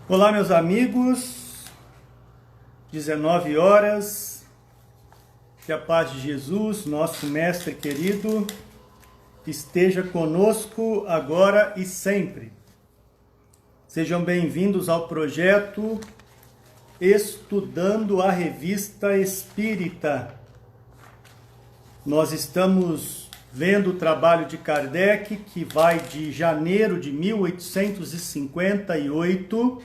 Olá, meus amigos, 19 horas, que a paz de Jesus, nosso Mestre querido, esteja conosco agora e sempre. Sejam bem-vindos ao projeto Estudando a Revista Espírita. Nós estamos vendo o trabalho de Kardec, que vai de janeiro de 1858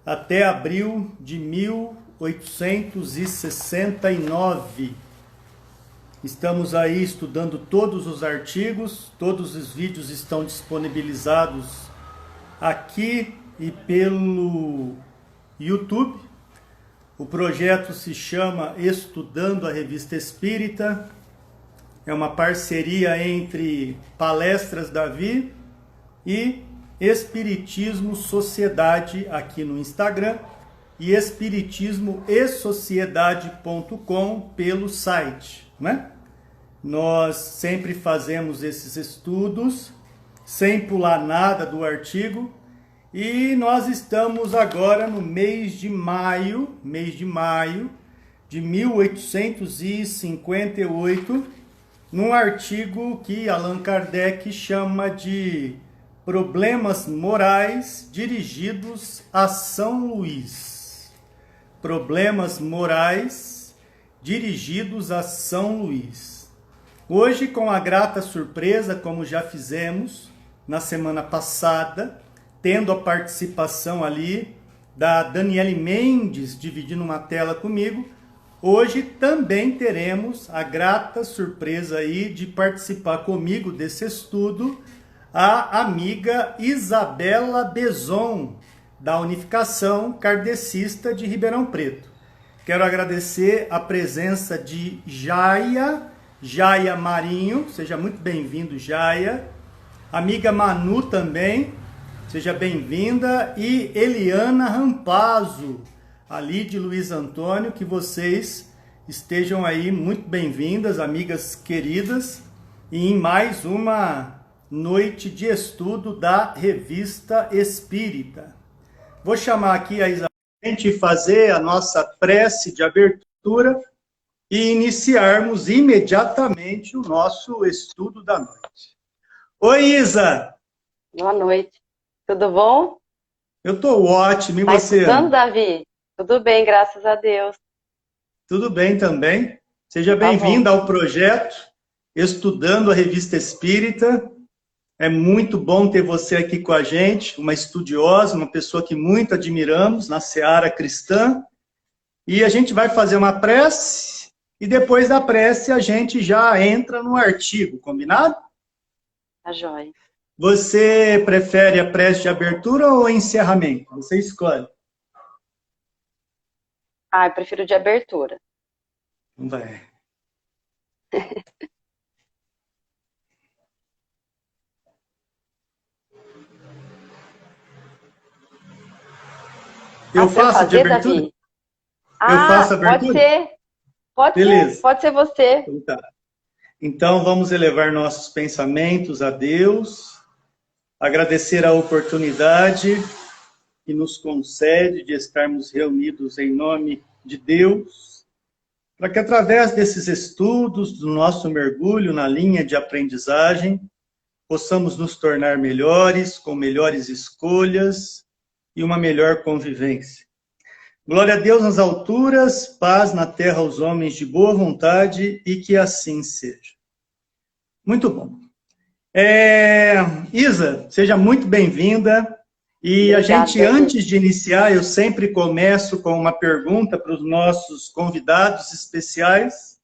até abril de 1869. Estamos aí estudando todos os artigos, todos os vídeos estão disponibilizados aqui e pelo YouTube. O projeto se chama Estudando a Revista Espírita. É uma parceria entre Palestras Davi e Espiritismo Sociedade aqui no Instagram e espiritismoesociedade.com pelo site, né? Nós sempre fazemos esses estudos sem pular nada do artigo e nós estamos agora no mês de maio de 1858, num artigo que Allan Kardec chama de Problemas Morais Dirigidos a São Luís. Problemas Morais Dirigidos a São Luís. Hoje, com a grata surpresa, como já fizemos na semana passada, tendo a participação ali da Daniele Mendes dividindo uma tela comigo, hoje também teremos a grata surpresa aí de participar comigo desse estudo a amiga Isabela Bezon, da Unificação Kardecista de Ribeirão Preto. Quero agradecer a presença de Jaia Marinho, seja muito bem-vindo, Jaia. Amiga Manu também, seja bem-vinda. E Eliana Rampazzo, ali de Luiz Antônio, que vocês estejam aí muito bem-vindas, amigas queridas, e em mais uma noite de estudo da Revista Espírita. Vou chamar aqui a Isabel para a gente fazer a nossa prece de abertura e iniciarmos imediatamente o nosso estudo da noite. Oi, Isa! Boa noite. Tudo bom? Eu estou ótimo, e Tá você? escutando, Davi? Tudo bem, graças a Deus. Tudo bem também. Seja Tá bem-vinda bom. ao projeto Estudando a Revista Espírita. É muito bom ter você aqui com a gente, uma estudiosa, uma pessoa que muito admiramos na seara cristã. E a gente vai fazer uma prece e depois da prece a gente já entra no artigo, combinado? Tá joia. Você prefere a prece de abertura ou encerramento? Você escolhe. Ah, eu prefiro de abertura. Vai. Eu Pra eu faço de fazer, abertura? Davi? Eu faço Ah, a pode abertura? ser. Beleza. Pode ser você. Então tá. Então vamos elevar nossos pensamentos a Deus, agradecer a oportunidade que nos concede de estarmos reunidos em nome de Deus, para que através desses estudos, do nosso mergulho na linha de aprendizagem, possamos nos tornar melhores, com melhores escolhas e uma melhor convivência. Glória a Deus nas alturas, paz na terra aos homens de boa vontade, e que assim seja. Muito bom. Isa, seja muito bem-vinda. E a gente, Obrigada, Davi. antes de iniciar, eu sempre começo com uma pergunta para os nossos convidados especiais,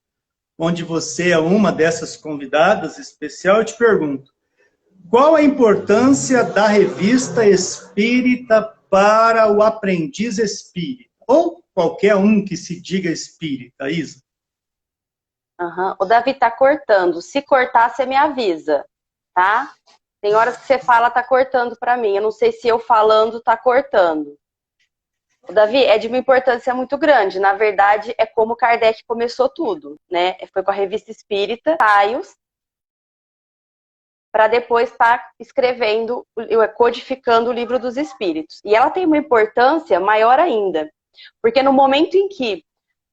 onde você é uma dessas convidadas especial. Eu te pergunto, qual a importância da Revista Espírita para o aprendiz espírita? Ou qualquer um que se diga espírita, Isa? Uhum. O Davi tá cortando. Se cortar, você me avisa, tá? Tem horas que você fala, tá cortando pra mim. Eu não sei se eu falando tá cortando. O Davi, é de uma importância muito grande. Na verdade, é como Kardec começou tudo, né? Foi com a Revista Espírita, ensaios, para depois estar escrevendo, codificando o Livro dos Espíritos. E ela tem uma importância maior ainda, porque no momento em que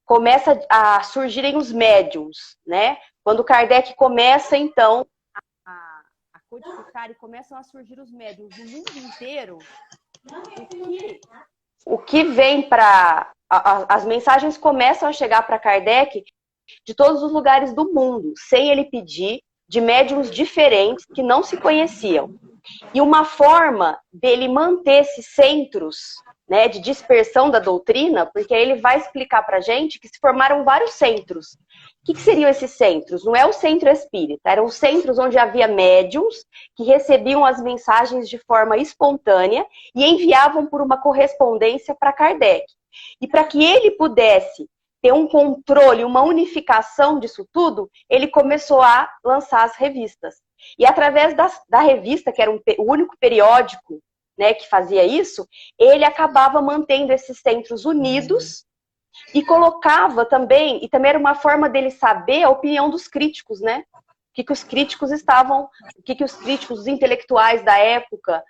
começa a surgirem os médiums, né? Quando Kardec começa, então, a codificar e começam a surgir os médiums no mundo inteiro, o que vem para... As mensagens começam a chegar para Kardec de todos os lugares do mundo, sem ele pedir, de médiums diferentes que não se conheciam. E uma forma dele manter esses centros, né, de dispersão da doutrina, porque aí ele vai explicar para a gente que se formaram vários centros. O que seriam esses centros? Não é o centro espírita, eram centros onde havia médiums que recebiam as mensagens de forma espontânea e enviavam por uma correspondência para Kardec. E para que ele pudesse ter um controle, uma unificação disso tudo, ele começou a lançar as revistas. E através da revista, que era o único periódico, né, que fazia isso, ele acabava mantendo esses centros unidos e colocava também, e também era uma forma dele saber a opinião dos críticos, né? O que os críticos estavam, o que os críticos, os intelectuais da época,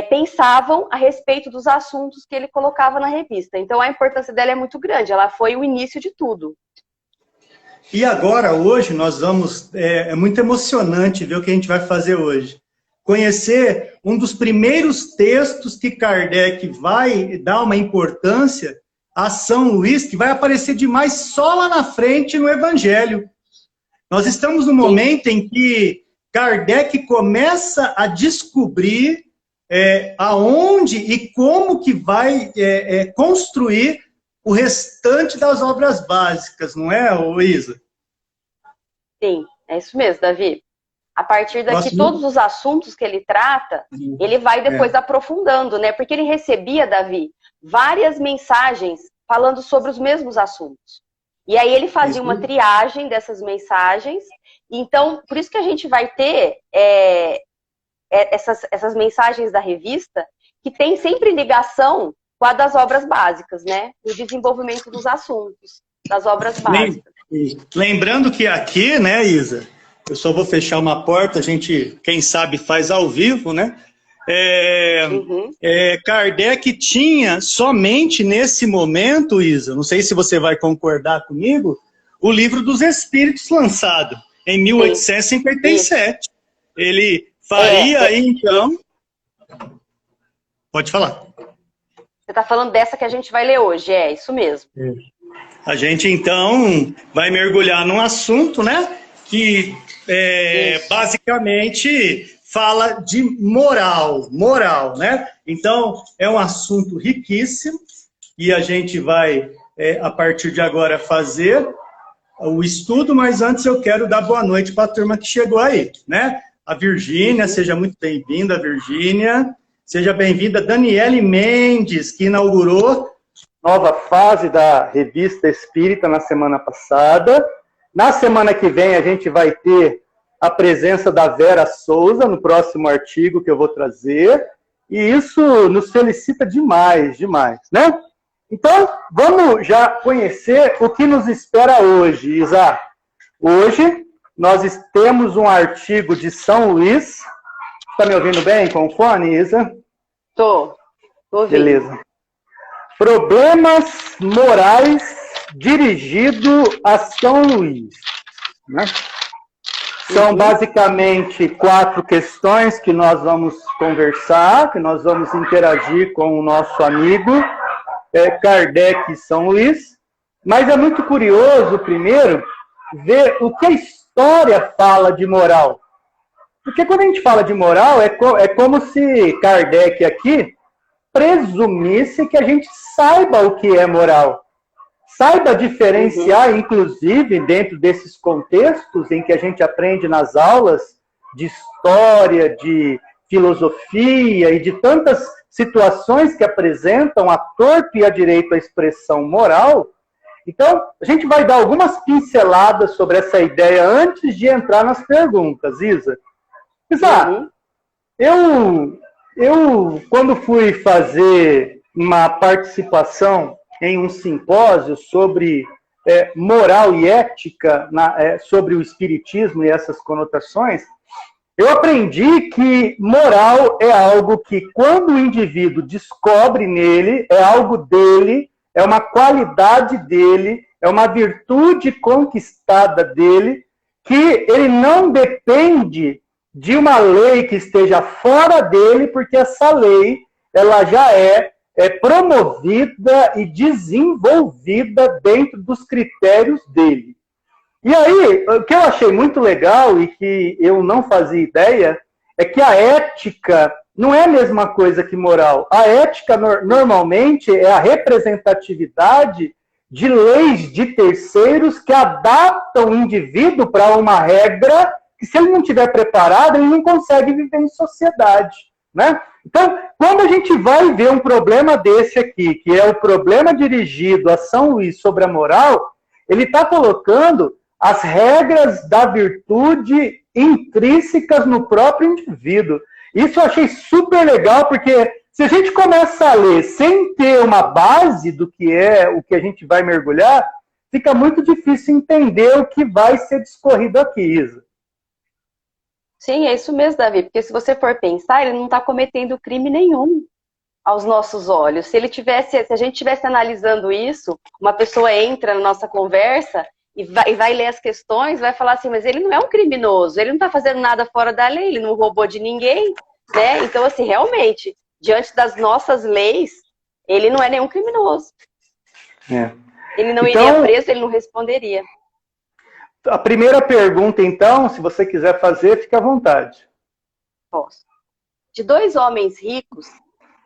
pensavam a respeito dos assuntos que ele colocava na revista. Então a importância dela é muito grande, ela foi o início de tudo. E agora, hoje, nós vamos... É muito emocionante ver o que a gente vai fazer hoje. Conhecer um dos primeiros textos que Kardec vai dar uma importância a São Luís, que vai aparecer demais só lá na frente no Evangelho. Nós estamos no momento em que Kardec começa a descobrir aonde e como que vai construir o restante das obras básicas, não é, Isa? Sim, é isso mesmo, Davi. A partir daqui, todos os assuntos que ele trata, ele vai depois aprofundando, né? Porque ele recebia, Davi, várias mensagens falando sobre os mesmos assuntos. E aí ele fazia uma triagem dessas mensagens. Então, por isso que a gente vai ter essas mensagens da revista, que tem sempre ligação com a das obras básicas, né? O desenvolvimento dos assuntos, das obras básicas. Lembrando que aqui, né, Isa, eu só vou fechar uma porta, a gente, quem sabe, faz ao vivo, né? Kardec tinha somente nesse momento, Isa, não sei se você vai concordar comigo, o Livro dos Espíritos lançado em 1857. Sim. Ele faria, então... Pode falar. Você está falando dessa que a gente vai ler hoje, é isso mesmo. A gente, então, vai mergulhar num assunto, né, que basicamente fala de moral, né? Então, é um assunto riquíssimo e a gente vai, a partir de agora, fazer o estudo, mas antes eu quero dar boa noite para a turma que chegou aí, né? A Virgínia, seja muito bem-vinda, Virgínia. Seja bem-vinda, Daniele Mendes, que inaugurou nova fase da Revista Espírita na semana passada. Na semana que vem a gente vai ter a presença da Vera Souza no próximo artigo que eu vou trazer. E isso nos felicita demais, né? Então, vamos já conhecer o que nos espera hoje, Isa. Hoje, nós temos um artigo de São Luís. Está me ouvindo bem com o fone, Isa? Tô ouvindo. Beleza. Problemas morais dirigido a São Luís. Né? São basicamente 4 questões que nós vamos conversar, que nós vamos interagir com o nosso amigo Kardec e São Luís. Mas é muito curioso, primeiro, ver o que a história fala de moral. Porque quando a gente fala de moral, é como se Kardec aqui presumisse que a gente saiba o que é moral. Saiba diferenciar, inclusive, dentro desses contextos em que a gente aprende nas aulas de história, de filosofia e de tantas situações que apresentam a torto e a direito a expressão moral. Então, a gente vai dar algumas pinceladas sobre essa ideia antes de entrar nas perguntas, Isa. Isa, eu quando fui fazer uma participação em um simpósio sobre moral e ética, sobre o espiritismo e essas conotações, Eu aprendi que moral é algo que, quando o indivíduo descobre nele, é algo dele, é uma qualidade dele, é uma virtude conquistada dele, que ele não depende de uma lei que esteja fora dele, porque essa lei ela já é promovida e desenvolvida dentro dos critérios dele. E aí, o que eu achei muito legal e que eu não fazia ideia é que a ética não é a mesma coisa que moral. A ética, normalmente, é a representatividade de leis de terceiros que adaptam o indivíduo para uma regra que, se ele não estiver preparado, ele não consegue viver em sociedade, né? Então, quando a gente vai ver um problema desse aqui, que é o problema dirigido a São Luís sobre a moral, ele está colocando as regras da virtude intrínsecas no próprio indivíduo. Isso eu achei super legal, porque se a gente começa a ler sem ter uma base do que é o que a gente vai mergulhar, fica muito difícil entender o que vai ser discorrido aqui, Isa. Sim, é isso mesmo, Davi, porque se você for pensar, ele não está cometendo crime nenhum aos nossos olhos. Se a gente estivesse analisando isso, uma pessoa entra na nossa conversa e vai ler as questões, vai falar assim, mas ele não é um criminoso, ele não está fazendo nada fora da lei, ele não roubou de ninguém, né? Então, assim, realmente, diante das nossas leis, ele não é nenhum criminoso. É. Ele não iria preso, ele não responderia. A primeira pergunta, então, se você quiser fazer, fique à vontade. Posso. De 2 homens ricos,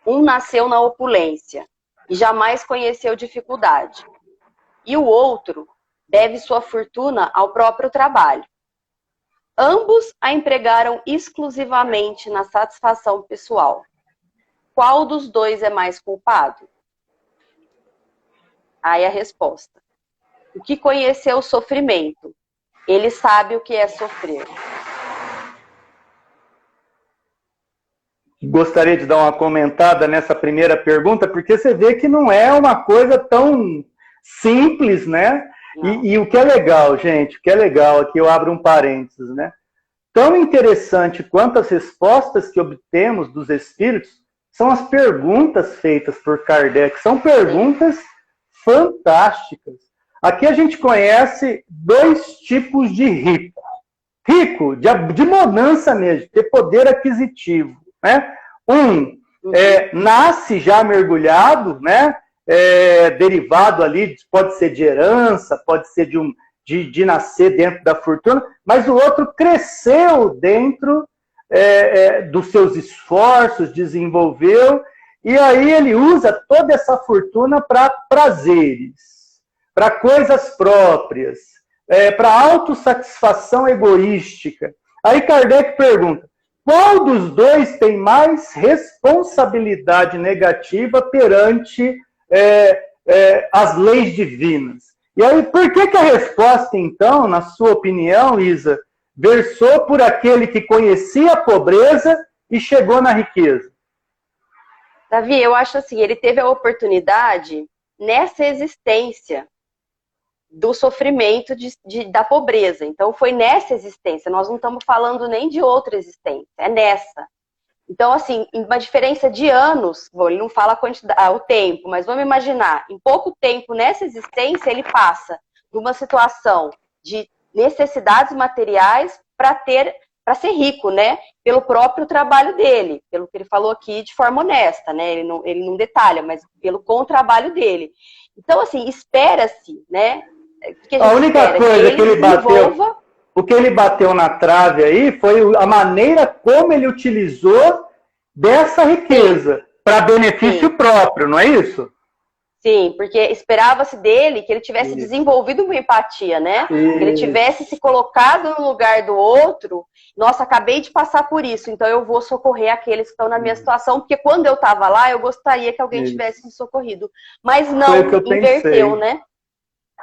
um nasceu na opulência e jamais conheceu dificuldade. E o outro deve sua fortuna ao próprio trabalho. Ambos a empregaram exclusivamente na satisfação pessoal. Qual dos dois é mais culpado? Aí a resposta. O que conheceu o sofrimento, ele sabe o que é sofrer. Gostaria de dar uma comentada nessa primeira pergunta, porque você vê que não é uma coisa tão simples, né? E o que é legal, gente, o que é legal, aqui eu abro um parênteses, né? Tão interessante quanto as respostas que obtemos dos espíritos são as perguntas feitas por Kardec. São perguntas fantásticas. Aqui a gente conhece 2 tipos de rico. Rico, de bonança mesmo, de poder aquisitivo, né? Um nasce já mergulhado, né? Derivado ali, pode ser de herança, pode ser de nascer dentro da fortuna, mas o outro cresceu dentro dos seus esforços, desenvolveu, e aí ele usa toda essa fortuna para prazeres, para coisas próprias, para autossatisfação egoística. Aí Kardec pergunta, qual dos dois tem mais responsabilidade negativa perante as leis divinas? E aí, por que a resposta, então, na sua opinião, Isa, versou por aquele que conhecia a pobreza e chegou na riqueza? Davi, eu acho assim, ele teve a oportunidade nessa existência do sofrimento da pobreza. Então, foi nessa existência. Nós não estamos falando nem de outra existência, é nessa. Então, assim, uma diferença de anos, ele não fala o tempo, mas vamos imaginar, em pouco tempo, nessa existência, ele passa de uma situação de necessidades materiais para ser rico, né? Pelo próprio trabalho dele, pelo que ele falou aqui de forma honesta, né? Ele não detalha, mas com o trabalho dele. Então, assim, espera-se, né? A única coisa que ele bateu, o que ele bateu na trave aí foi a maneira como ele utilizou dessa riqueza para benefício próprio, não é isso? Sim, porque esperava-se dele que ele tivesse desenvolvido uma empatia, né? Que ele tivesse se colocado no lugar do outro. Nossa, acabei de passar por isso, então eu vou socorrer aqueles que estão na minha situação, porque quando eu estava lá, eu gostaria que alguém tivesse me socorrido. Mas não, inverteu, né?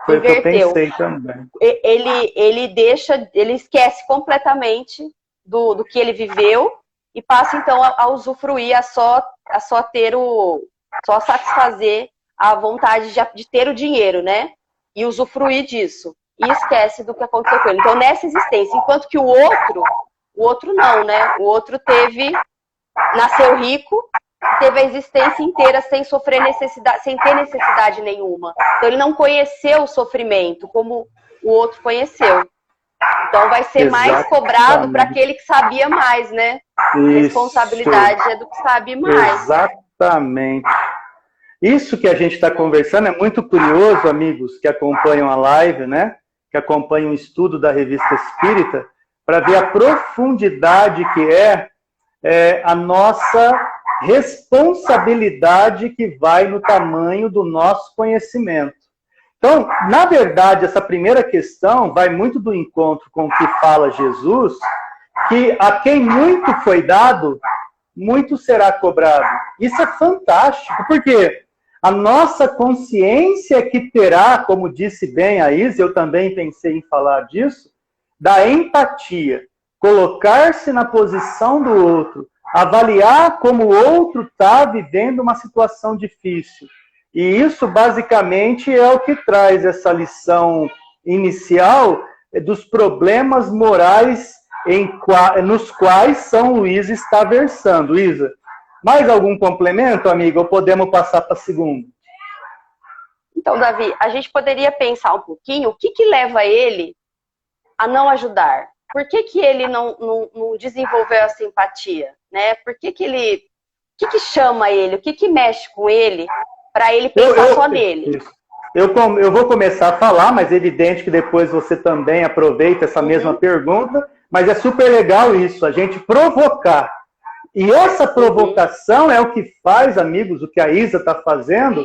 Foi o que eu pensei também. Ele esquece completamente do que ele viveu e passa então a usufruir, a só satisfazer a vontade de ter o dinheiro, né? E usufruir disso. E esquece do que aconteceu com ele. Então, nessa existência, enquanto que o outro, O outro não, né? O outro nasceu rico, teve a existência inteira sem sofrer necessidade, sem ter necessidade nenhuma. Então ele não conheceu o sofrimento como o outro conheceu. Então vai ser mais cobrado para aquele que sabia mais, né? A responsabilidade é do que sabe mais. Exatamente. Isso que a gente está conversando é muito curioso, amigos que acompanham a live, né? Que acompanham o estudo da Revista Espírita, para ver a profundidade que é a nossa responsabilidade que vai no tamanho do nosso conhecimento. Então, na verdade, essa primeira questão vai muito do encontro com o que fala Jesus, que a quem muito foi dado, muito será cobrado. Isso é fantástico, porque a nossa consciência que terá, como disse bem a Isa, eu também pensei em falar disso, da empatia, colocar-se na posição do outro, avaliar como o outro está vivendo uma situação difícil. E isso, basicamente, é o que traz essa lição inicial dos problemas morais nos quais São Luís está versando. Isa, mais algum complemento, amiga, ou podemos passar para a segunda? Então, Davi, a gente poderia pensar um pouquinho o que leva ele a não ajudar. Por que ele não desenvolveu essa empatia? Né? Por que ele... O que chama ele? O que mexe com ele para ele pensar só nele? Eu vou começar a falar, mas é evidente que depois você também aproveita essa mesma pergunta, mas é super legal isso, a gente provocar. E essa provocação é o que faz, amigos, o que a Isa está fazendo,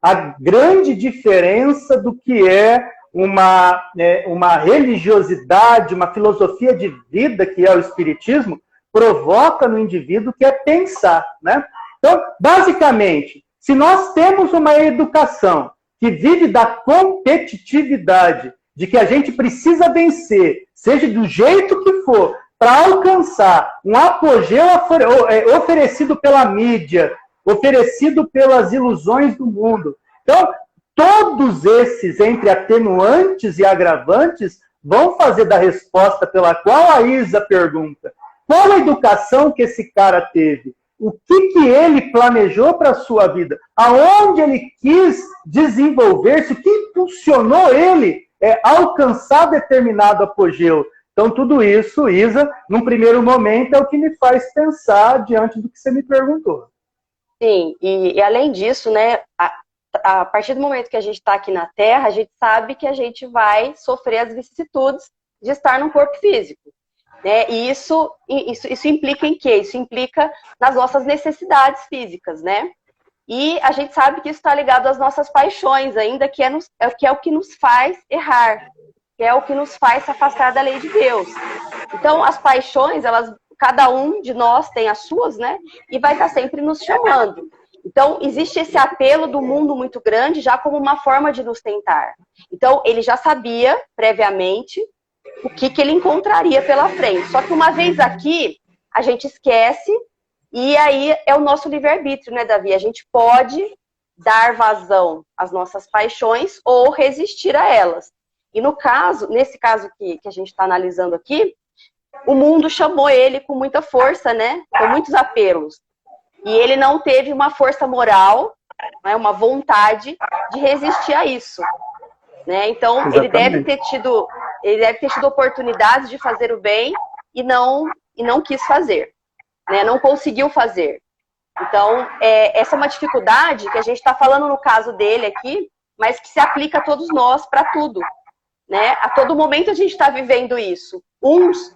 a grande diferença do que é uma religiosidade, uma filosofia de vida, que é o Espiritismo, provoca no indivíduo, que é pensar, né? Então, basicamente, se nós temos uma educação que vive da competitividade, de que a gente precisa vencer, seja do jeito que for, para alcançar um apogeu oferecido pela mídia, oferecido pelas ilusões do mundo. Então, todos esses, entre atenuantes e agravantes, vão fazer da resposta pela qual a Isa pergunta: qual a educação que esse cara teve? O que ele planejou para a sua vida? Aonde ele quis desenvolver-se? O que impulsionou ele a alcançar determinado apogeu? Então, tudo isso, Isa, num primeiro momento, é o que me faz pensar diante do que você me perguntou. Sim, e além disso, né, a partir do momento que a gente está aqui na Terra, a gente sabe que a gente vai sofrer as vicissitudes de estar num corpo físico. Né? E isso implica em quê? Isso implica nas nossas necessidades físicas, né? E a gente sabe que isso está ligado às nossas paixões, ainda que é o que nos faz errar, que é o que nos faz se afastar da lei de Deus. Então, as paixões, cada um de nós tem as suas, né? E vai estar sempre nos chamando. Então, existe esse apelo do mundo muito grande já como uma forma de nos tentar. Então, ele já sabia previamente o que ele encontraria pela frente. Só que uma vez aqui, a gente esquece, e aí é o nosso livre-arbítrio, né, Davi? A gente pode dar vazão às nossas paixões ou resistir a elas. E nesse caso que a gente está analisando aqui, o mundo chamou ele com muita força, né? Com muitos apelos. E ele não teve uma força moral, né, uma vontade de resistir a isso. Né? Então, ele deve ter tido oportunidades de fazer o bem e não quis fazer, né? Não conseguiu fazer. Então, essa é uma dificuldade que a gente está falando no caso dele aqui, mas que se aplica a todos nós, para tudo. Né? A todo momento a gente está vivendo isso. Uns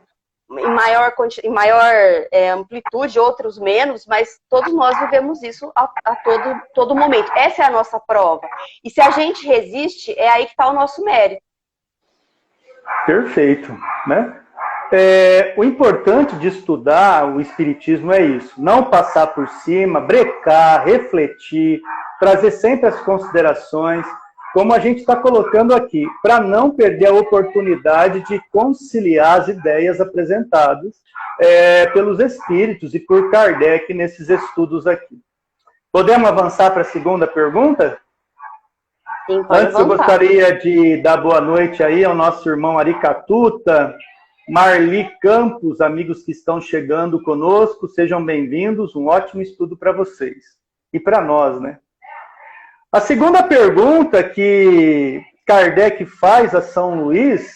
em maior amplitude, outros menos, mas todos nós vivemos isso a todo momento. Essa é a nossa prova. E se a gente resiste, é aí que está o nosso mérito. Perfeito, né? O importante de estudar o Espiritismo é isso: não passar por cima, brecar, refletir, trazer sempre as considerações, como a gente está colocando aqui, para não perder a oportunidade de conciliar as ideias apresentadas pelos espíritos e por Kardec nesses estudos aqui. Podemos avançar para a segunda pergunta? Sim, pode Antes, eu gostaria de dar boa noite aí ao nosso irmão Aricatuta, Marli Campos, amigos que estão chegando conosco, sejam bem-vindos, um ótimo estudo para vocês. E para nós, né? A segunda pergunta que Kardec faz a São Luís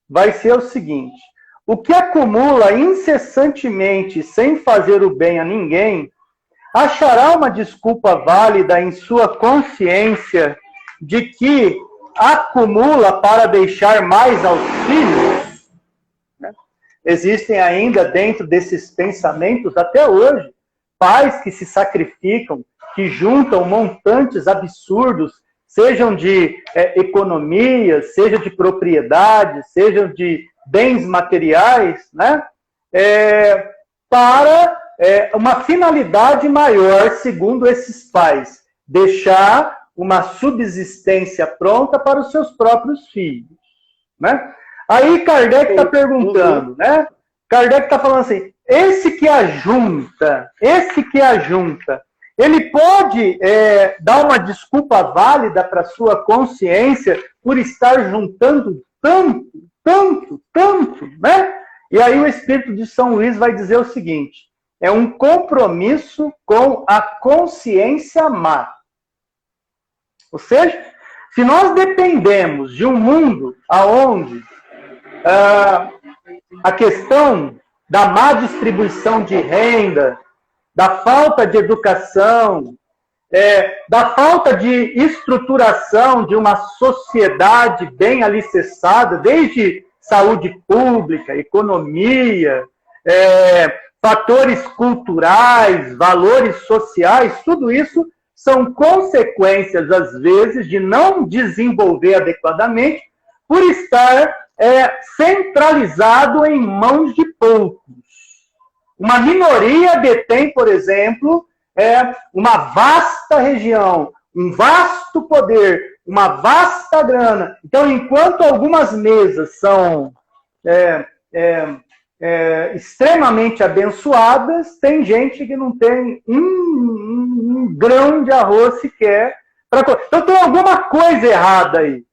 vai ser o seguinte: o que acumula incessantemente sem fazer o bem a ninguém, achará uma desculpa válida em sua consciência de que acumula para deixar mais aos filhos? Existem ainda dentro desses pensamentos, até hoje, pais que se sacrificam, que juntam montantes absurdos, sejam de economia, seja de propriedade, sejam de bens materiais, né? Para uma finalidade maior, segundo esses pais, deixar uma subsistência pronta para os seus próprios filhos, né? Aí Kardec está perguntando, né? Kardec está falando assim, esse que ajunta, ele pode dar uma desculpa válida para sua consciência por estar juntando tanto, né? E aí o Espírito de São Luís vai dizer o seguinte: é um compromisso com a consciência má. Ou seja, se nós dependemos de um mundo onde a questão da má distribuição de renda, da falta de educação, da falta de estruturação de uma sociedade bem alicerçada, desde saúde pública, economia, fatores culturais, valores sociais, tudo isso são consequências, às vezes, de não desenvolver adequadamente por estar centralizado em mãos de poucos. Uma minoria detém, por exemplo, uma vasta região, um vasto poder, uma vasta grana. Então, enquanto algumas mesas são extremamente abençoadas, tem gente que não tem um grão de arroz sequer. Então, tem alguma coisa errada aí.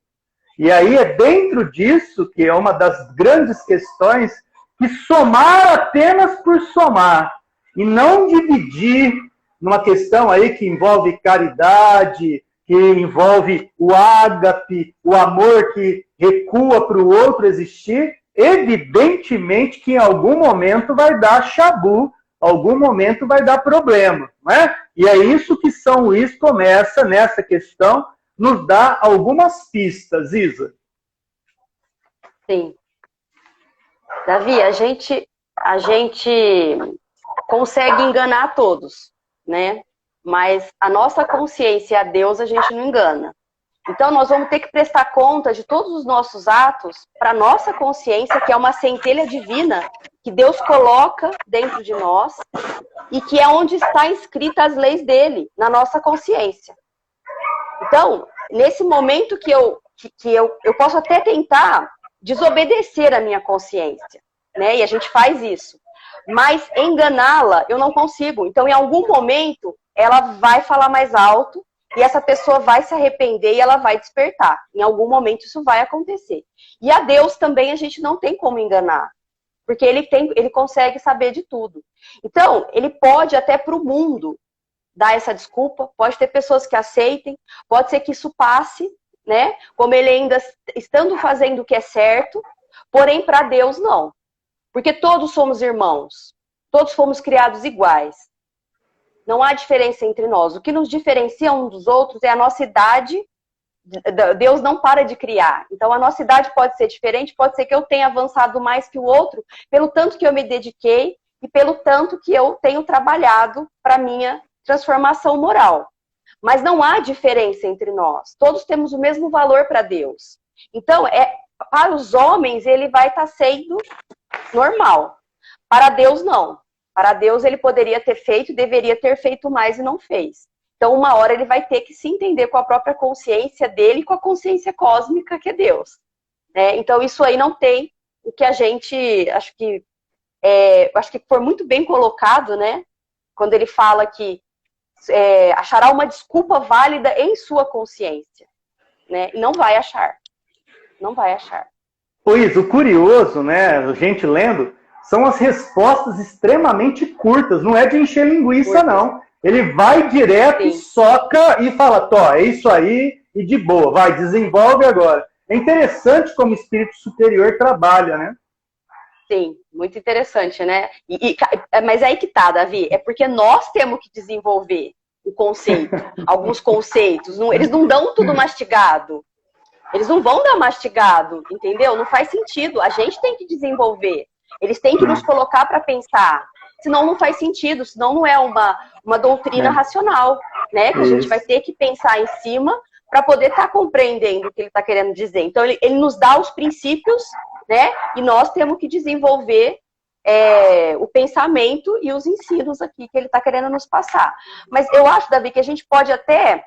E aí é dentro disso que é uma das grandes questões, que somar apenas por somar, e não dividir numa questão aí que envolve caridade, que envolve o ágape, o amor que recua para o outro existir, evidentemente que em algum momento vai dar chabu, algum momento vai dar problema, não é? E é isso que São Luís começa nessa questão, nos dá algumas pistas, Isa. Sim. Davi, a gente consegue enganar todos, né? Mas a nossa consciência, a Deus, a gente não engana. Então, nós vamos ter que prestar conta de todos os nossos atos para a nossa consciência, que é uma centelha divina que Deus coloca dentro de nós e que é onde está escrita as leis dele, na nossa consciência. Então, nesse momento que eu posso até tentar desobedecer a minha consciência, né? E a gente faz isso. Mas enganá-la eu não consigo. Então, em algum momento, ela vai falar mais alto e essa pessoa vai se arrepender e ela vai despertar. Em algum momento isso vai acontecer. E a Deus também a gente não tem como enganar. Porque ele consegue saber de tudo. Então, ele pode até para o mundo dar essa desculpa, pode ter pessoas que aceitem, pode ser que isso passe, né? Como ele ainda estando fazendo o que é certo, porém para Deus não. Porque todos somos irmãos, todos fomos criados iguais. Não há diferença entre nós. O que nos diferencia uns dos outros é a nossa idade. Deus não para de criar. Então a nossa idade pode ser diferente, pode ser que eu tenha avançado mais que o outro, pelo tanto que eu me dediquei e pelo tanto que eu tenho trabalhado para minha transformação moral. Mas não há diferença entre nós. Todos temos o mesmo valor para Deus. Então, para os homens, ele vai estar sendo normal. Para Deus, não. Para Deus, ele poderia ter feito, deveria ter feito mais e não fez. Então, uma hora ele vai ter que se entender com a própria consciência dele e com a consciência cósmica que é Deus. Então, isso aí não tem o que a gente... Acho que foi muito bem colocado, né? Quando ele fala que achará uma desculpa válida em sua consciência, né? E não vai achar. Não vai achar. Pois, o curioso, né, a gente lendo, são as respostas extremamente curtas, não é de encher linguiça, não. Ele vai direto, Sim. soca e fala, Tó, é isso aí, e de boa, vai, desenvolve agora. É interessante como o espírito superior trabalha, né? Sim, muito interessante, né? Mas aí que tá, Davi, é porque nós temos que desenvolver o conceito, alguns conceitos, eles não dão tudo mastigado. Eles não vão dar mastigado, entendeu? Não faz sentido. A gente tem que desenvolver. Eles têm que nos colocar para pensar. Senão não faz sentido, senão não é uma doutrina racional, né? Que a gente vai ter que pensar em cima para poder estar compreendendo o que ele está querendo dizer. Então, ele nos dá os princípios, né? E nós temos que desenvolver o pensamento e os ensinos aqui que ele está querendo nos passar. Mas eu acho, Davi, que a gente pode até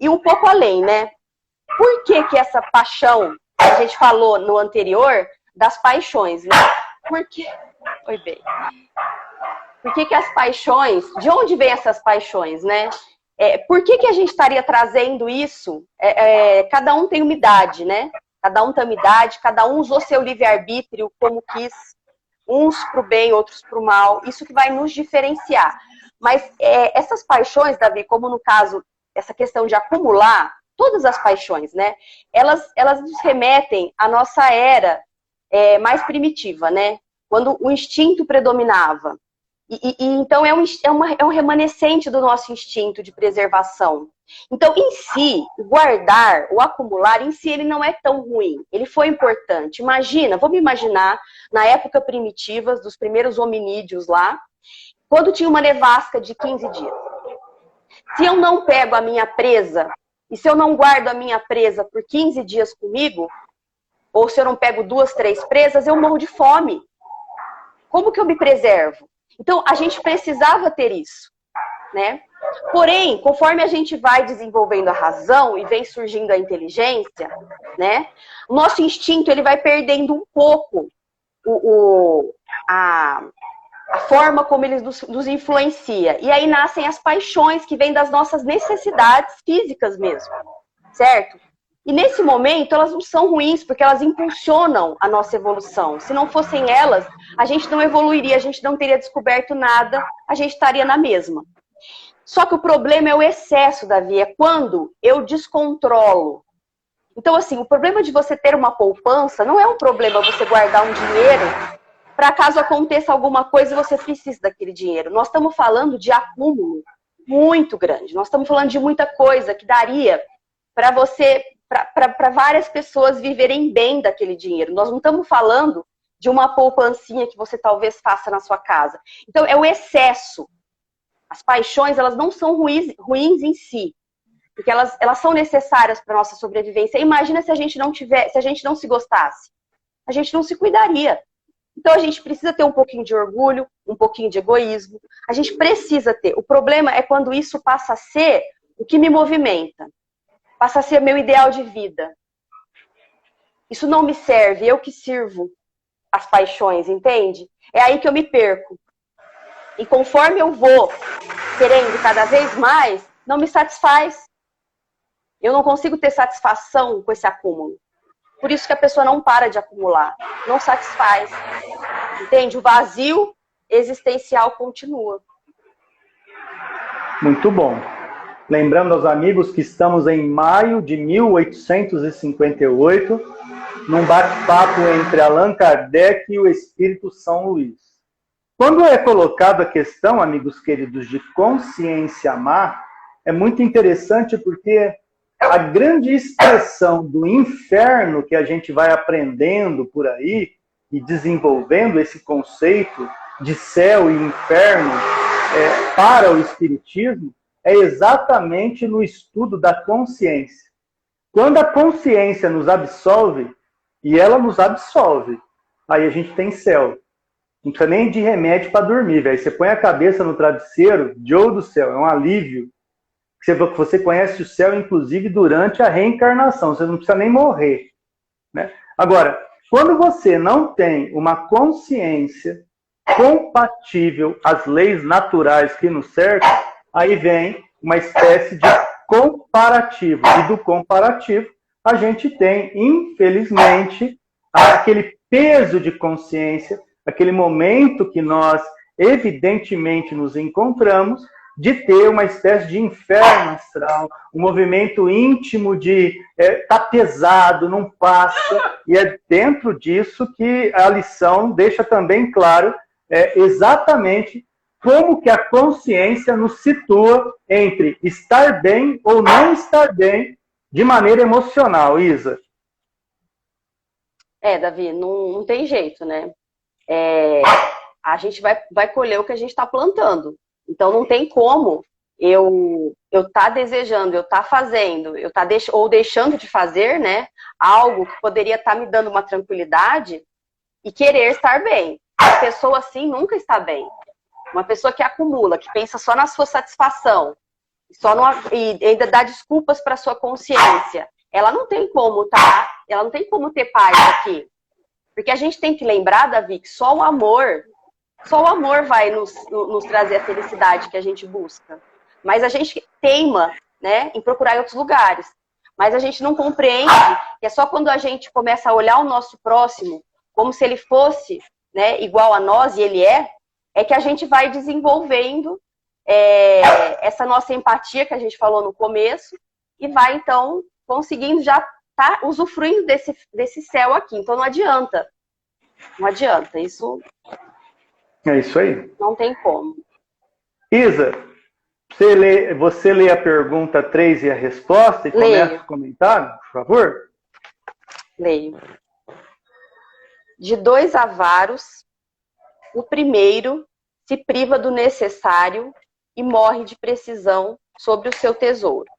ir um pouco além, né? Por que essa paixão, que a gente falou no anterior, das paixões, né? Por que... Oi, bem. Por que as paixões... De onde vem essas paixões, né? Por que a gente estaria trazendo isso? Cada um tem uma idade, né? Cada um tem uma idade, cada um usou seu livre-arbítrio como quis. Uns para o bem, outros para o mal. Isso que vai nos diferenciar. Mas essas paixões, Davi, como no caso, essa questão de acumular... Todas as paixões, né? Elas nos remetem à nossa era mais primitiva, né? Quando o instinto predominava. Então, é um remanescente do nosso instinto de preservação. Então, em si, o guardar, o acumular, em si, ele não é tão ruim. Ele foi importante. Vamos imaginar, na época primitiva, dos primeiros hominídeos lá, quando tinha uma nevasca de 15 dias. Se eu não pego a minha presa... E se eu não guardo a minha presa por 15 dias comigo, ou se eu não pego 2, 3 presas, eu morro de fome. Como que eu me preservo? Então, a gente precisava ter isso, né? Porém, conforme a gente vai desenvolvendo a razão e vem surgindo a inteligência, né? O nosso instinto, ele vai perdendo um pouco a forma como ele nos influencia. E aí nascem as paixões que vêm das nossas necessidades físicas mesmo, certo? E nesse momento elas não são ruins, porque elas impulsionam a nossa evolução. Se não fossem elas, a gente não evoluiria, a gente não teria descoberto nada, a gente estaria na mesma. Só que o problema é o excesso, Davi, é quando eu descontrolo. Então, assim, o problema de você ter uma poupança não é um problema você guardar um dinheiro para caso aconteça alguma coisa e você precise daquele dinheiro. Nós estamos falando de acúmulo muito grande. Nós estamos falando de muita coisa que daria para para várias pessoas viverem bem daquele dinheiro. Nós não estamos falando de uma poupancinha que você talvez faça na sua casa. Então, é o excesso. As paixões, elas não são ruins em si, porque elas são necessárias para a nossa sobrevivência. Imagina se a gente não se gostasse. A gente não se cuidaria. Então, a gente precisa ter um pouquinho de orgulho, um pouquinho de egoísmo. A gente precisa ter. O problema é quando isso passa a ser o que me movimenta. Passa a ser meu ideal de vida. Isso não me serve, eu que sirvo as paixões, entende? É aí que eu me perco. E conforme eu vou querendo cada vez mais, não me satisfaz. Eu não consigo ter satisfação com esse acúmulo. Por isso que a pessoa não para de acumular. Não satisfaz. Entende? O vazio existencial continua. Muito bom. Lembrando aos amigos que estamos em maio de 1858, num bate-papo entre Allan Kardec e o Espírito São Luís. Quando é colocada a questão, amigos queridos, de consciência má, é muito interessante porque a grande expressão do inferno que a gente vai aprendendo por aí e desenvolvendo esse conceito de céu e inferno para o Espiritismo é exatamente no estudo da consciência. Quando a consciência nos absolve, e ela nos absolve, aí a gente tem céu. Não precisa nem de remédio para dormir, velho. Você põe a cabeça no travesseiro, Joe do céu, é um alívio. Você conhece o céu, inclusive, durante a reencarnação. Você não precisa nem morrer, né? Agora, quando você não tem uma consciência compatível às leis naturais que nos cercam, aí vem uma espécie de comparativo. E do comparativo, a gente tem, infelizmente, aquele peso de consciência, aquele momento que nós, evidentemente, nos encontramos, de ter uma espécie de inferno astral, um movimento íntimo de tá pesado, não passa, e é dentro disso que a lição deixa também claro exatamente como que a consciência nos situa entre estar bem ou não estar bem de maneira emocional, Isa. Davi, não tem jeito, né? A gente vai colher o que a gente está plantando. Então não tem como eu tá desejando, eu tá fazendo, ou deixando de fazer, né? Algo que poderia estar me dando uma tranquilidade e querer estar bem. Uma pessoa assim nunca está bem. Uma pessoa que acumula, que pensa só na sua satisfação, e ainda dá desculpas para sua consciência. Ela não tem como ter paz aqui. Porque a gente tem que lembrar, Davi, que só o amor vai nos trazer a felicidade que a gente busca. Mas a gente teima, né, em procurar em outros lugares. Mas a gente não compreende que é só quando a gente começa a olhar o nosso próximo como se ele fosse, né, igual a nós, e ele é que a gente vai desenvolvendo essa nossa empatia que a gente falou no começo e vai, então, conseguindo já estar usufruindo desse céu aqui. Então, não adianta. Não adianta. Isso... É isso aí. Não tem como. Isa, você lê a pergunta 3 e a resposta e começa o comentário, por favor? Leio. De 2 avaros, o primeiro se priva do necessário e morre de precisão sobre o seu tesouro.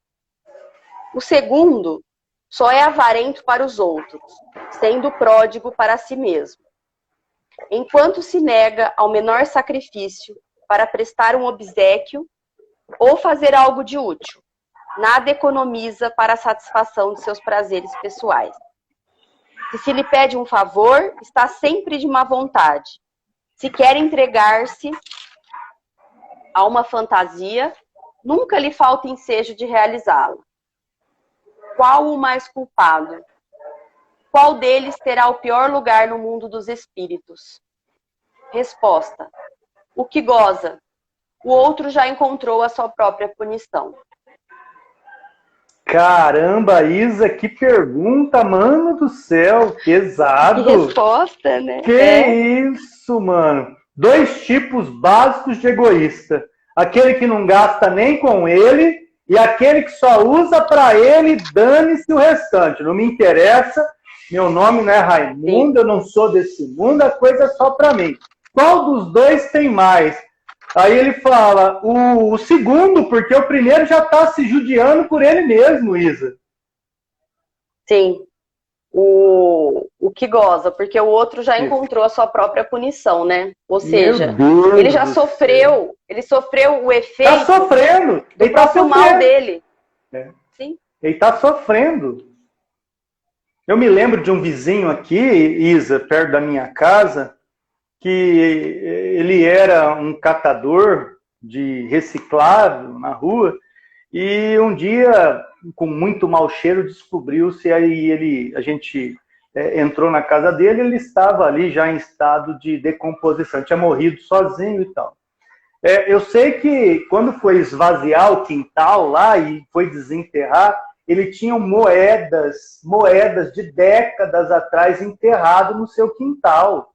O segundo só é avarento para os outros, sendo pródigo para si mesmo. Enquanto se nega ao menor sacrifício para prestar um obséquio ou fazer algo de útil, nada economiza para a satisfação de seus prazeres pessoais. Se lhe pede um favor, está sempre de má vontade. Se quer entregar-se a uma fantasia, nunca lhe falta ensejo de realizá-la. Qual o mais culpado? Qual deles terá o pior lugar no mundo dos espíritos? Resposta: o que goza. O outro já encontrou a sua própria punição. Caramba, Isa, que pergunta, mano do céu, pesado. Que resposta, né? Que isso, mano. 2 tipos básicos de egoísta. Aquele que não gasta nem com ele e aquele que só usa para ele, dane-se o restante. Não me interessa, meu nome não é Raimundo, eu não sou desse mundo, a coisa é só para mim. Qual dos dois tem mais? Aí ele fala, o segundo, porque o primeiro já está se judiando por ele mesmo, Isa. Sim. O que goza, porque o outro já encontrou a sua própria punição, né? Ou seja, ele já sofreu, ele sofreu o efeito do próprio mal dele. Sim. Ele está sofrendo. Eu me lembro de um vizinho aqui, Isa, perto da minha casa, que ele era um catador de reciclável na rua e um dia, com muito mau cheiro, descobriu-se, aí a gente entrou na casa dele, ele estava ali já em estado de decomposição, tinha morrido sozinho e tal. Eu sei que quando foi esvaziar o quintal lá e foi desenterrar, ele tinha moedas de décadas atrás enterrado no seu quintal.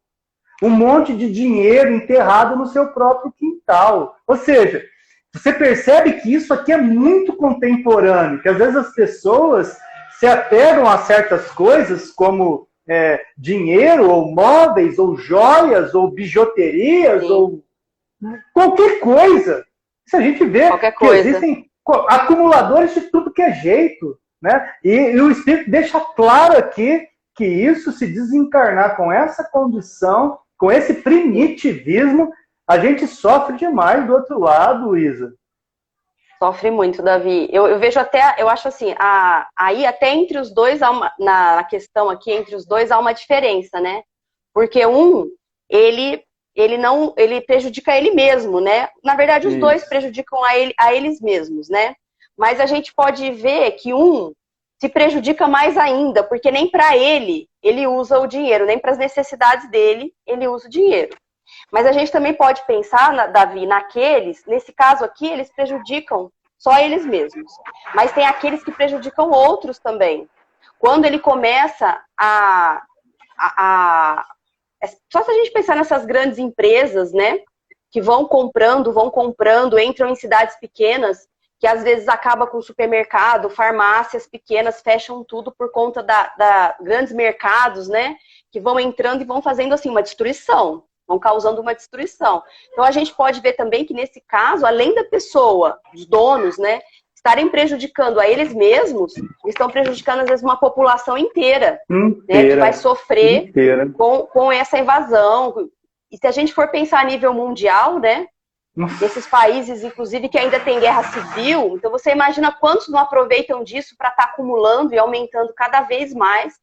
Um monte de dinheiro enterrado no seu próprio quintal. Ou seja, você percebe que isso aqui é muito contemporâneo, que às vezes as pessoas se apegam a certas coisas como dinheiro, ou móveis, ou joias, ou bijuterias, ou qualquer coisa. Se a gente vê que existem acumuladores de tudo que é jeito, né? E o Espírito deixa claro aqui que isso, se desencarnar com essa condição, com esse primitivismo, a gente sofre demais do outro lado, Isa. Sofre muito, Davi. Eu vejo até, eu acho assim, aí até entre os dois, na questão aqui, entre os dois há uma diferença, né? Porque ele prejudica ele mesmo, né? Na verdade, os dois prejudicam a eles mesmos, né? Mas a gente pode ver que se prejudica mais ainda, porque nem para ele usa o dinheiro, nem para as necessidades dele ele usa o dinheiro. Mas a gente também pode pensar, Davi, nesse caso aqui, eles prejudicam só eles mesmos. Mas tem aqueles que prejudicam outros também. Quando ele começa só se a gente pensar nessas grandes empresas, né, que vão comprando, entram em cidades pequenas, que às vezes acaba com supermercado, farmácias pequenas, fecham tudo por conta da grandes mercados, né, que vão entrando e vão fazendo assim uma destruição, vão causando uma destruição. Então a gente pode ver também que nesse caso, além da pessoa, os donos, né, estarem prejudicando a eles mesmos, estão prejudicando às vezes uma população inteira, né, que vai sofrer com essa invasão. E se a gente for pensar a nível mundial, né, desses países, inclusive, que ainda tem guerra civil, então você imagina quantos não aproveitam disso para estar acumulando e aumentando cada vez mais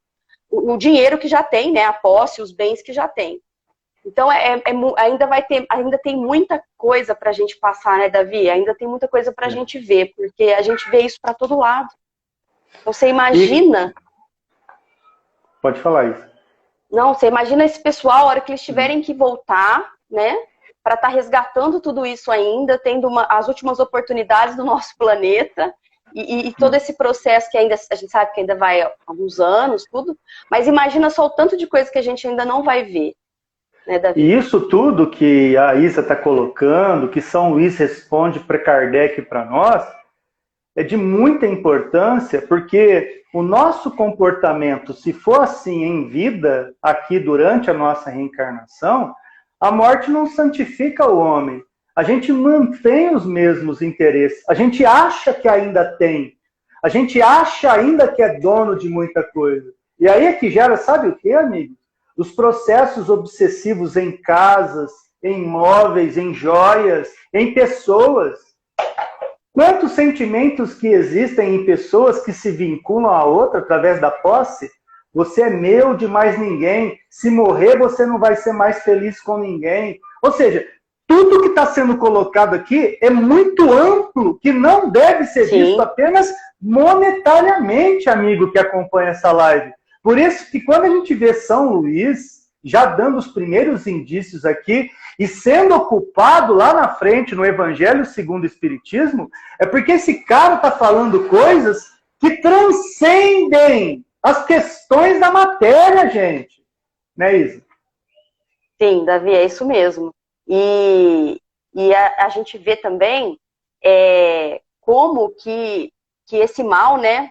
o dinheiro que já tem, né, a posse, os bens que já tem. Então, ainda tem muita coisa para a gente passar, né, Davi? Ainda tem muita coisa para a gente ver, porque a gente vê isso para todo lado. Então, você imagina... Pode falar isso. Não, você imagina esse pessoal, a hora que eles tiverem que voltar, né, para estar resgatando tudo isso ainda, tendo as últimas oportunidades do nosso planeta, e todo esse processo que ainda a gente sabe que ainda vai alguns anos, tudo, mas imagina só o tanto de coisa que a gente ainda não vai ver. Né, Davi? E isso tudo que a Isa está colocando, que São Luís responde para Kardec e para nós, é de muita importância, porque o nosso comportamento, se for assim em vida, aqui durante a nossa reencarnação, a morte não santifica o homem. A gente mantém os mesmos interesses. A gente acha que ainda tem. A gente acha ainda que é dono de muita coisa. E aí é que gera, sabe o que, amigo? Os processos obsessivos em casas, em móveis, em joias, em pessoas. Quantos sentimentos que existem em pessoas que se vinculam a outra através da posse? Você é meu de mais ninguém. Se morrer, você não vai ser mais feliz com ninguém. Ou seja, tudo que está sendo colocado aqui é muito amplo, que não deve ser visto apenas monetariamente, amigo que acompanha essa live. Por isso que quando a gente vê São Luís, já dando os primeiros indícios aqui, e sendo ocupado lá na frente no Evangelho segundo o Espiritismo, é porque esse cara está falando coisas que transcendem as questões da matéria, gente. Né, Isa? Sim, Davi, é isso mesmo. E a gente vê também como que esse mal, né,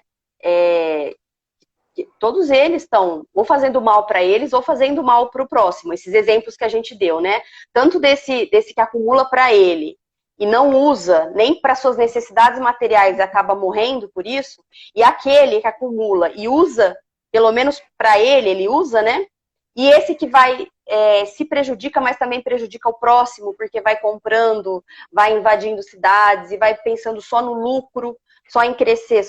todos eles estão ou fazendo mal para eles ou fazendo mal para o próximo. Esses exemplos que a gente deu, né? Tanto desse que acumula para ele e não usa nem para suas necessidades materiais e acaba morrendo por isso, e aquele que acumula e usa, pelo menos para ele usa, né? E esse que vai se prejudica, mas também prejudica o próximo, porque vai comprando, vai invadindo cidades e vai pensando só no lucro, só em crescer.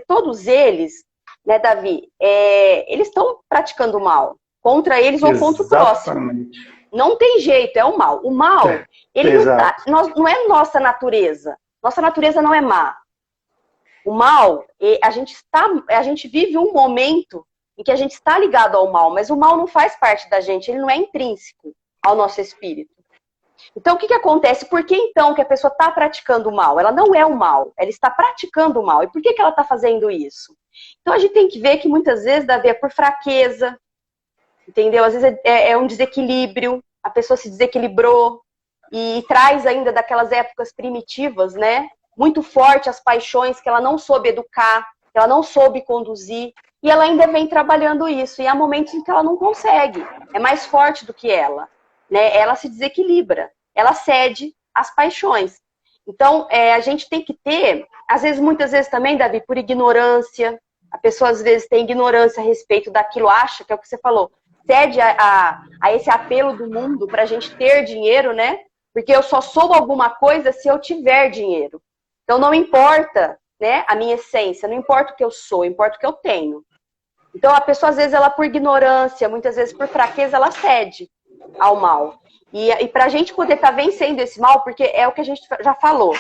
Todos eles, né, Davi, eles estão praticando mal contra eles ou contra o próximo. Não tem jeito, é o mal. O mal, ele não é nossa natureza. Nossa natureza não é má. O mal, a gente vive um momento em que a gente está ligado ao mal, mas o mal não faz parte da gente, ele não é intrínseco ao nosso espírito. Então, o que acontece? Por que então que a pessoa está praticando o mal? Ela não é o mal, ela está praticando o mal. E por que ela está fazendo isso? Então, a gente tem que ver que muitas vezes, Davi, é por fraqueza, entendeu? Às vezes é um desequilíbrio, a pessoa se desequilibrou e traz ainda daquelas épocas primitivas, né? Muito forte as paixões que ela não soube educar, que ela não soube conduzir. E ela ainda vem trabalhando isso. E há momentos em que ela não consegue. É mais forte do que ela. Né? Ela se desequilibra. Ela cede às paixões. Então, a gente tem que ter, muitas vezes também, Davi, por ignorância. A pessoa, às vezes, tem ignorância a respeito daquilo, acha que é o que você falou. Cede a esse apelo do mundo para a gente ter dinheiro, né? Porque eu só sou alguma coisa se eu tiver dinheiro. Então, não importa, né, a minha essência, não importa o que eu sou, importa o que eu tenho. Então, a pessoa, às vezes, ela por ignorância, muitas vezes por fraqueza, ela cede ao mal. E para a gente poder estar vencendo esse mal, porque é o que a gente já falou,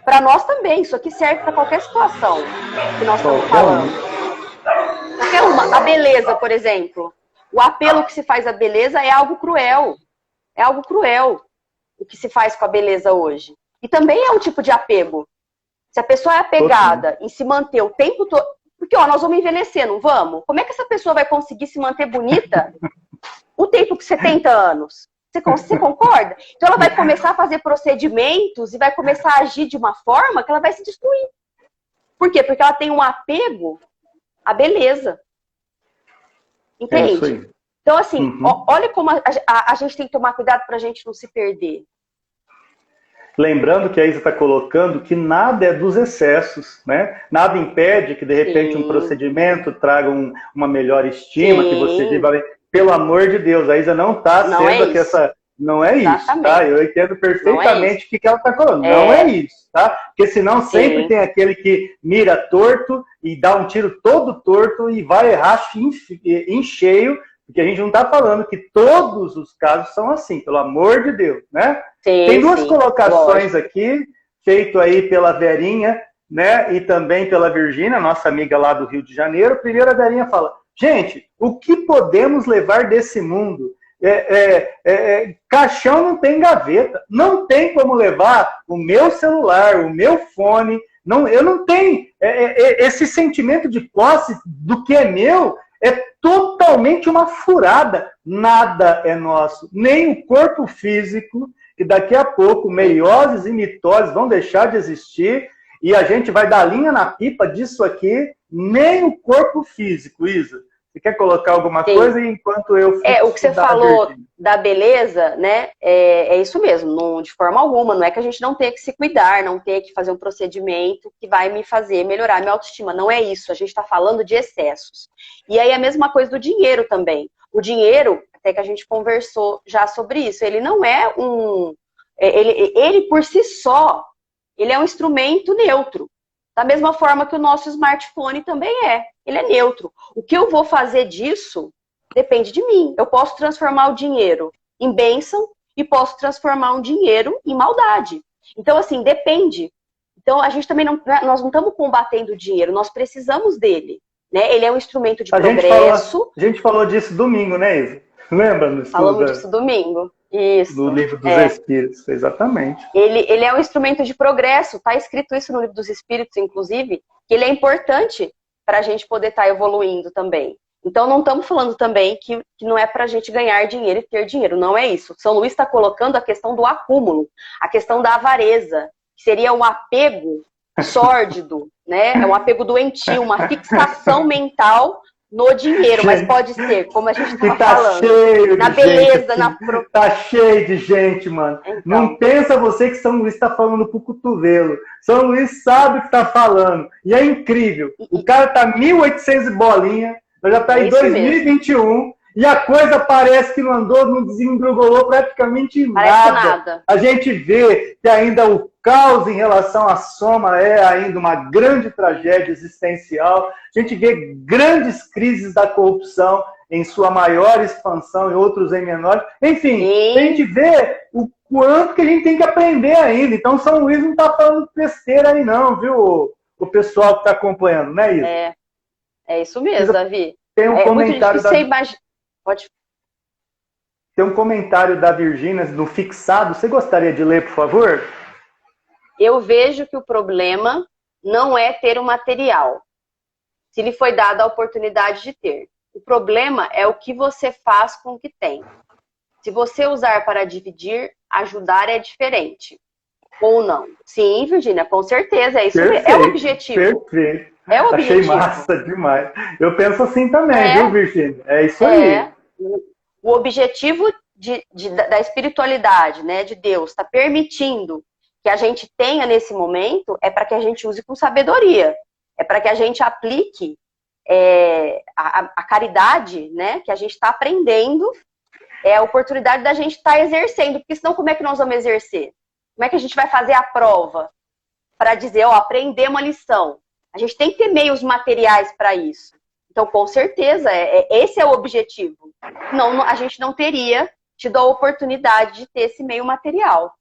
para nós também, isso aqui serve para qualquer situação que nós estamos falando. Qualquer uma. A beleza, por exemplo. O apelo que se faz à beleza é algo cruel. É algo cruel o que se faz com a beleza hoje. E também é um tipo de apego. Se a pessoa é apegada em se manter o tempo todo... Porque, ó, nós vamos envelhecer, não vamos? Como é que essa pessoa vai conseguir se manter bonita o tempo que 70 anos? Você concorda? Então ela vai começar a fazer procedimentos e vai começar a agir de uma forma que ela vai se destruir. Por quê? Porque ela tem um apego à beleza. Entende? Então, assim, olha como a gente tem que tomar cuidado para a gente não se perder. Lembrando que a Isa está colocando que nada é dos excessos, né? Nada impede que, de repente, um procedimento traga uma melhor estima, que você diga, pelo amor de Deus, a Isa não está sendo que essa... Não é isso, tá? Eu entendo perfeitamente o que ela está falando. Não é isso, tá? Porque senão sempre tem aquele que mira torto e dá um tiro todo torto e vai errar em cheio, porque a gente não está falando que todos os casos são assim, pelo amor de Deus, né? Tem duas colocações aqui, feito aí pela Verinha, né? E também pela Virgínia, nossa amiga lá do Rio de Janeiro. Primeiro a Verinha fala, gente, o que podemos levar desse mundo? Caixão não tem gaveta, não tem como levar o meu celular, o meu fone, eu não tenho esse sentimento de posse do que é meu, é totalmente uma furada, nada é nosso, nem o corpo físico, que daqui a pouco meioses e mitoses vão deixar de existir e a gente vai dar linha na pipa disso aqui, nem o corpo físico, Isa. Você quer colocar alguma coisa enquanto eu... o que você falou da beleza, né? É isso mesmo, não, de forma alguma. Não é que a gente não tenha que se cuidar, não tenha que fazer um procedimento que vai me fazer melhorar a minha autoestima. Não é isso, a gente está falando de excessos. E aí a mesma coisa do dinheiro também. O dinheiro, até que a gente conversou já sobre isso, ele não é ele por si só, ele é um instrumento neutro. Da mesma forma que o nosso smartphone também é. Ele é neutro. O que eu vou fazer disso depende de mim. Eu posso transformar o dinheiro em bênção e posso transformar um dinheiro em maldade. Então, assim, depende. Então, a gente também nós não estamos combatendo o dinheiro, nós precisamos dele. Né? Ele é um instrumento de progresso. A gente falou disso domingo, né, Isa? Lembra? Falamos disso domingo. Isso. Do Livro dos Espíritos, exatamente. Ele é um instrumento de progresso, está escrito isso no Livro dos Espíritos, inclusive, que ele é importante para a gente poder estar evoluindo também. Então, não estamos falando também que não é para a gente ganhar dinheiro e ter dinheiro, não é isso. São Luís está colocando a questão do acúmulo, a questão da avareza, que seria um apego sórdido, né? É um apego doentio, uma fixação mental no dinheiro, mas pode ser, como a gente estava falando, cheio na de beleza, gente, Tá cheio de gente, mano. Então, não pensa você que São Luís está falando pro cotovelo. São Luís sabe o que está falando. E é incrível. O cara tá 1.800 bolinha, nós já tá em 2021, e a coisa parece que não andou, não desengrolou praticamente nada. A gente vê que ainda o caos em relação à soma é ainda uma grande tragédia existencial. A gente vê grandes crises da corrupção em sua maior expansão e outros em menores. Enfim, a gente vê o quanto que a gente tem que aprender ainda. Então, São Luís não está falando besteira aí não, viu? O pessoal que está acompanhando, né, Isa? É isso mesmo, Davi. Tem um comentário Pode. Tem um comentário da Virgínia no fixado. Você gostaria de ler, por favor? Eu vejo que o problema não é ter o material, se lhe foi dada a oportunidade de ter. O problema é o que você faz com o que tem. Se você usar para dividir, ajudar é diferente. Ou não. Sim, Virgínia, com certeza. É isso mesmo. É o objetivo. Perfeito. É o objetivo. Achei massa demais. Eu penso assim também, viu, Virgínia? É isso aí. O objetivo da espiritualidade, né, de Deus, está permitindo que a gente tenha nesse momento é para que a gente use com sabedoria. É para que a gente aplique a caridade, né, que a gente está aprendendo, é a oportunidade da gente estar exercendo. Porque senão como é que nós vamos exercer? Como é que a gente vai fazer a prova para dizer, aprendemos a lição? A gente tem que ter meios materiais para isso. Então, com certeza, esse é o objetivo. Não, a gente não teria tido a oportunidade de ter esse meio material.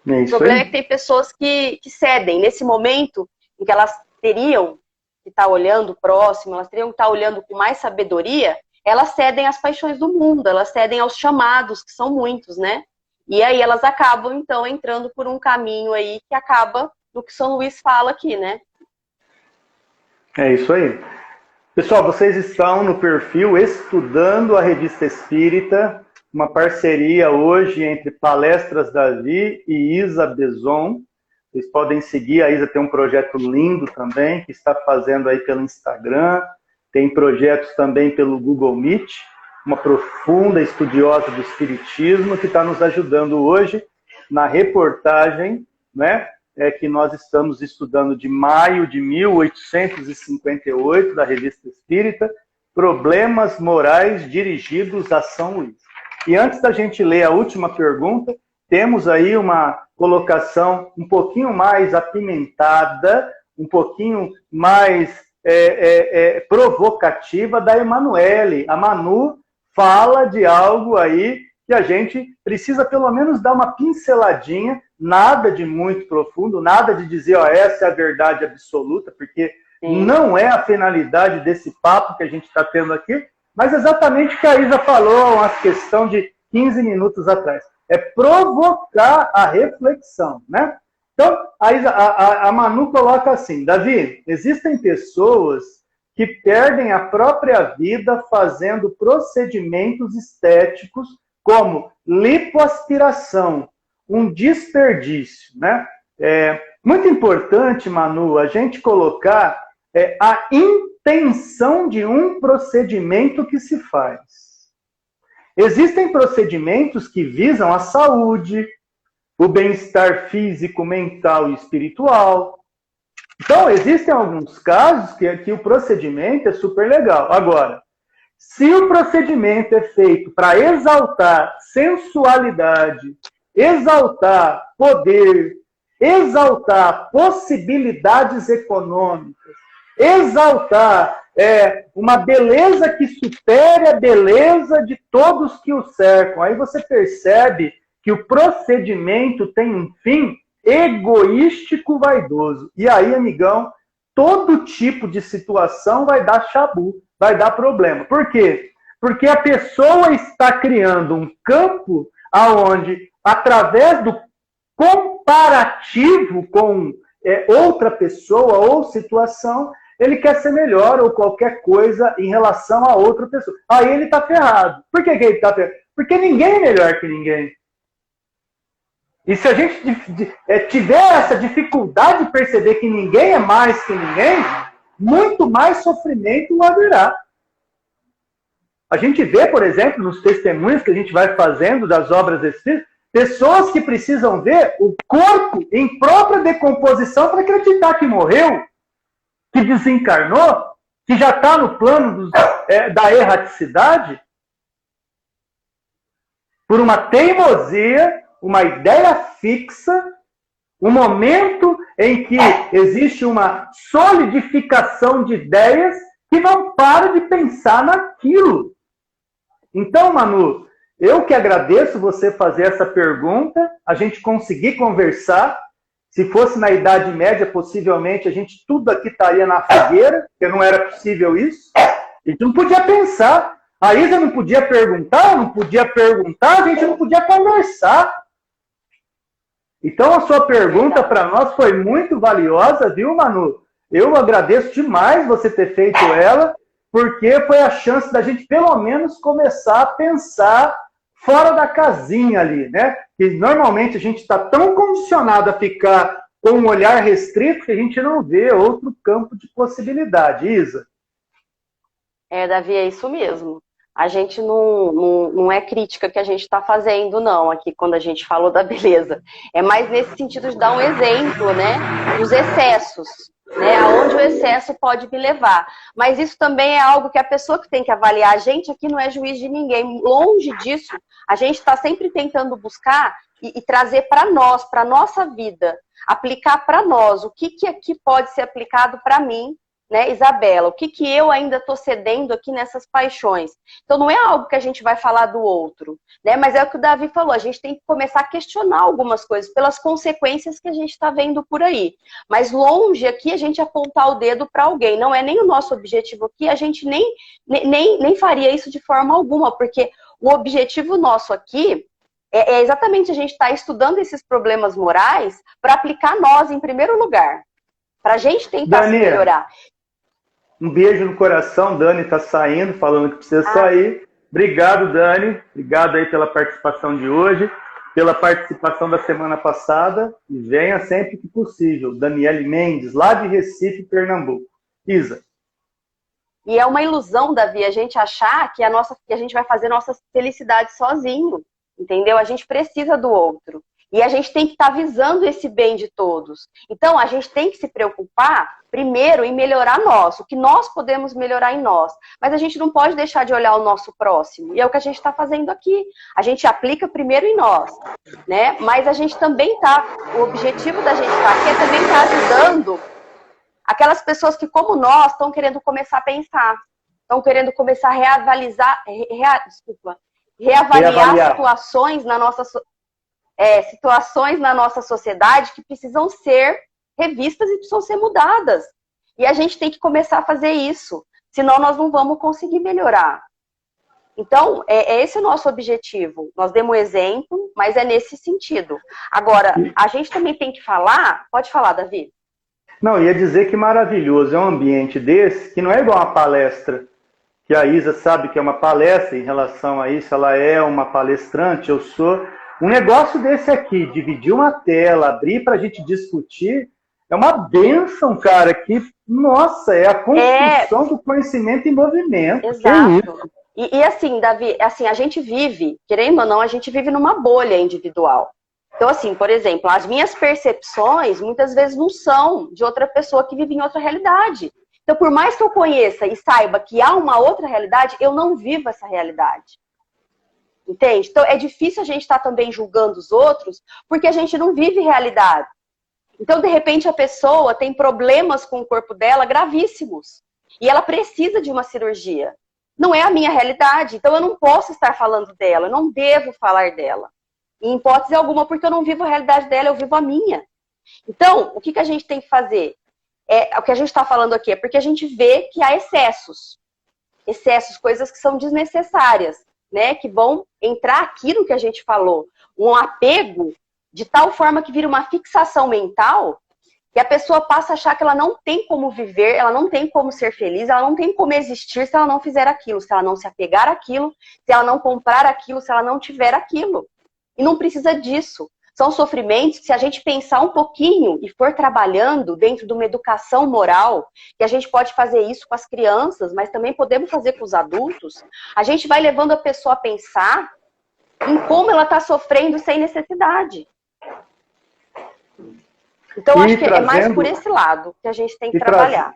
O problema é que tem pessoas que cedem nesse momento em que elas teriam que está olhando próximo, elas teriam que estar olhando com mais sabedoria, elas cedem às paixões do mundo, elas cedem aos chamados, que são muitos, né? E aí elas acabam, então, entrando por um caminho aí que acaba no que São Luís fala aqui, né? É isso aí. Pessoal, vocês estão no perfil Estudando a Revista Espírita, uma parceria hoje entre Palestras Davi e Isa Bezon. Vocês podem seguir, a Isa tem um projeto lindo também, que está fazendo aí pelo Instagram, tem projetos também pelo Google Meet, uma profunda estudiosa do Espiritismo, que está nos ajudando hoje na reportagem, né, que nós estamos estudando de maio de 1858, da Revista Espírita, Problemas Morais Dirigidos a São Luís. E antes da gente ler a última pergunta, temos aí uma colocação um pouquinho mais apimentada, um pouquinho mais provocativa da Emanuele. A Manu fala de algo aí que a gente precisa pelo menos dar uma pinceladinha, nada de muito profundo, nada de dizer, ó, essa é a verdade absoluta, porque não é a finalidade desse papo que a gente está tendo aqui, mas exatamente o que a Isa falou, uma questão de 15 minutos atrás. É provocar a reflexão, né? Então, a Manu coloca assim, Davi, existem pessoas que perdem a própria vida fazendo procedimentos estéticos como lipoaspiração, um desperdício, né? É muito importante, Manu, a gente colocar a intenção de um procedimento que se faz. Existem procedimentos que visam a saúde, o bem-estar físico, mental e espiritual. Então, existem alguns casos que o procedimento é super legal. Agora, se o procedimento é feito para exaltar sensualidade, exaltar poder, exaltar possibilidades econômicas, exaltar uma beleza que supere a beleza de todos que o cercam, aí você percebe que o procedimento tem um fim egoístico vaidoso. E aí, amigão, todo tipo de situação vai dar chabu, vai dar problema. Por quê? Porque a pessoa está criando um campo aonde, através do comparativo com outra pessoa ou situação, ele quer ser melhor ou qualquer coisa em relação a outra pessoa. Aí ele está ferrado. Por que ele está ferrado? Porque ninguém é melhor que ninguém. E se a gente tiver essa dificuldade de perceber que ninguém é mais que ninguém, muito mais sofrimento haverá. A gente vê, por exemplo, nos testemunhos que a gente vai fazendo das obras espíritas, pessoas que precisam ver o corpo em própria decomposição para acreditar que morreu, que desencarnou, que já está no plano da erraticidade, por uma teimosia, uma ideia fixa, um momento em que existe uma solidificação de ideias que não para de pensar naquilo. Então, Manu, eu que agradeço você fazer essa pergunta, a gente conseguir conversar. Se fosse na Idade Média, possivelmente, a gente tudo aqui estaria na fogueira, porque não era possível isso. A gente não podia pensar. A Isa não podia perguntar, a gente não podia conversar. Então, a sua pergunta para nós foi muito valiosa, viu, Manu? Eu agradeço demais você ter feito ela, porque foi a chance da gente, pelo menos, começar a pensar fora da casinha ali, né? Que normalmente a gente está tão condicionado a ficar com um olhar restrito que a gente não vê outro campo de possibilidade. Isa? Davi, é isso mesmo. A gente não é crítica que a gente está fazendo, não, aqui, quando a gente falou da beleza. É mais nesse sentido de dar um exemplo, né, dos excessos, né, aonde o excesso pode me levar. Mas isso também é algo que a pessoa que tem que avaliar. A gente aqui não é juiz de ninguém. Longe disso, a gente está sempre tentando buscar e trazer para nós, para a nossa vida, aplicar para nós. O que aqui pode ser aplicado para mim, né, Isabela, o que que eu ainda estou cedendo aqui nessas paixões? Então não é algo que a gente vai falar do outro, né? Mas é o que o Davi falou, a gente tem que começar a questionar algumas coisas pelas consequências que a gente está vendo por aí. Mas longe aqui a gente apontar o dedo para alguém, não é nem o nosso objetivo aqui, a gente nem faria isso de forma alguma, porque o objetivo nosso aqui é exatamente a gente estar estudando esses problemas morais para aplicar nós em primeiro lugar, para a gente tentar se melhorar. Um beijo no coração, Dani está saindo, falando que precisa sair. Obrigado, Dani. Obrigado aí pela participação de hoje, pela participação da semana passada. E venha sempre que possível. Daniele Mendes, lá de Recife, Pernambuco. Isa. E é uma ilusão, Davi, a gente achar que a gente vai fazer nossa felicidade sozinho, entendeu? A gente precisa do outro. E a gente tem que estar visando esse bem de todos. Então, a gente tem que se preocupar, primeiro, em melhorar nós, o que nós podemos melhorar em nós. Mas a gente não pode deixar de olhar o nosso próximo. E é o que a gente está fazendo aqui. A gente aplica primeiro em nós, né? Mas a gente também o objetivo da gente estar aqui é também estar ajudando aquelas pessoas que, como nós, estão querendo começar a pensar. Estão querendo começar a reavaliar situações na nossa sociedade que precisam ser revistas e precisam ser mudadas. E a gente tem que começar a fazer isso, senão nós não vamos conseguir melhorar. Então, esse o nosso objetivo. Nós demos um exemplo, mas é nesse sentido. Agora, a gente também tem que falar... Pode falar, Davi. Não, ia dizer que maravilhoso é um ambiente desse, que não é igual uma palestra, que a Isa sabe que é uma palestra em relação a isso, ela é uma palestrante, eu sou... Um negócio desse aqui, dividir uma tela, abrir para a gente discutir, é uma bênção, cara, que, nossa, é a construção do conhecimento em movimento. Exato. E assim, Davi, assim, a gente vive, querendo ou não, a gente vive numa bolha individual. Então, assim, por exemplo, as minhas percepções muitas vezes não são de outra pessoa que vive em outra realidade. Então, por mais que eu conheça e saiba que há uma outra realidade, eu não vivo essa realidade. Entende? Então, é difícil a gente estar também julgando os outros, porque a gente não vive realidade. Então, de repente, a pessoa tem problemas com o corpo dela gravíssimos. E ela precisa de uma cirurgia. Não é a minha realidade. Então, eu não posso estar falando dela. Eu não devo falar dela. Em hipótese alguma, porque eu não vivo a realidade dela, eu vivo a minha. Então, o que a gente tem que fazer? O que a gente está falando aqui é porque a gente vê que há excessos. Excessos, coisas que são desnecessárias, né? Que vão entrar aqui no que a gente falou. Um apego de tal forma que vira uma fixação mental que a pessoa passa a achar que ela não tem como viver, ela não tem como ser feliz, ela não tem como existir se ela não fizer aquilo, se ela não se apegar àquilo, se ela não comprar aquilo, se ela não tiver aquilo. E não precisa disso. São sofrimentos que, se a gente pensar um pouquinho e for trabalhando dentro de uma educação moral, que a gente pode fazer isso com as crianças, mas também podemos fazer com os adultos, a gente vai levando a pessoa a pensar em como ela está sofrendo sem necessidade. Então, acho que é mais por esse lado que a gente tem que trabalhar.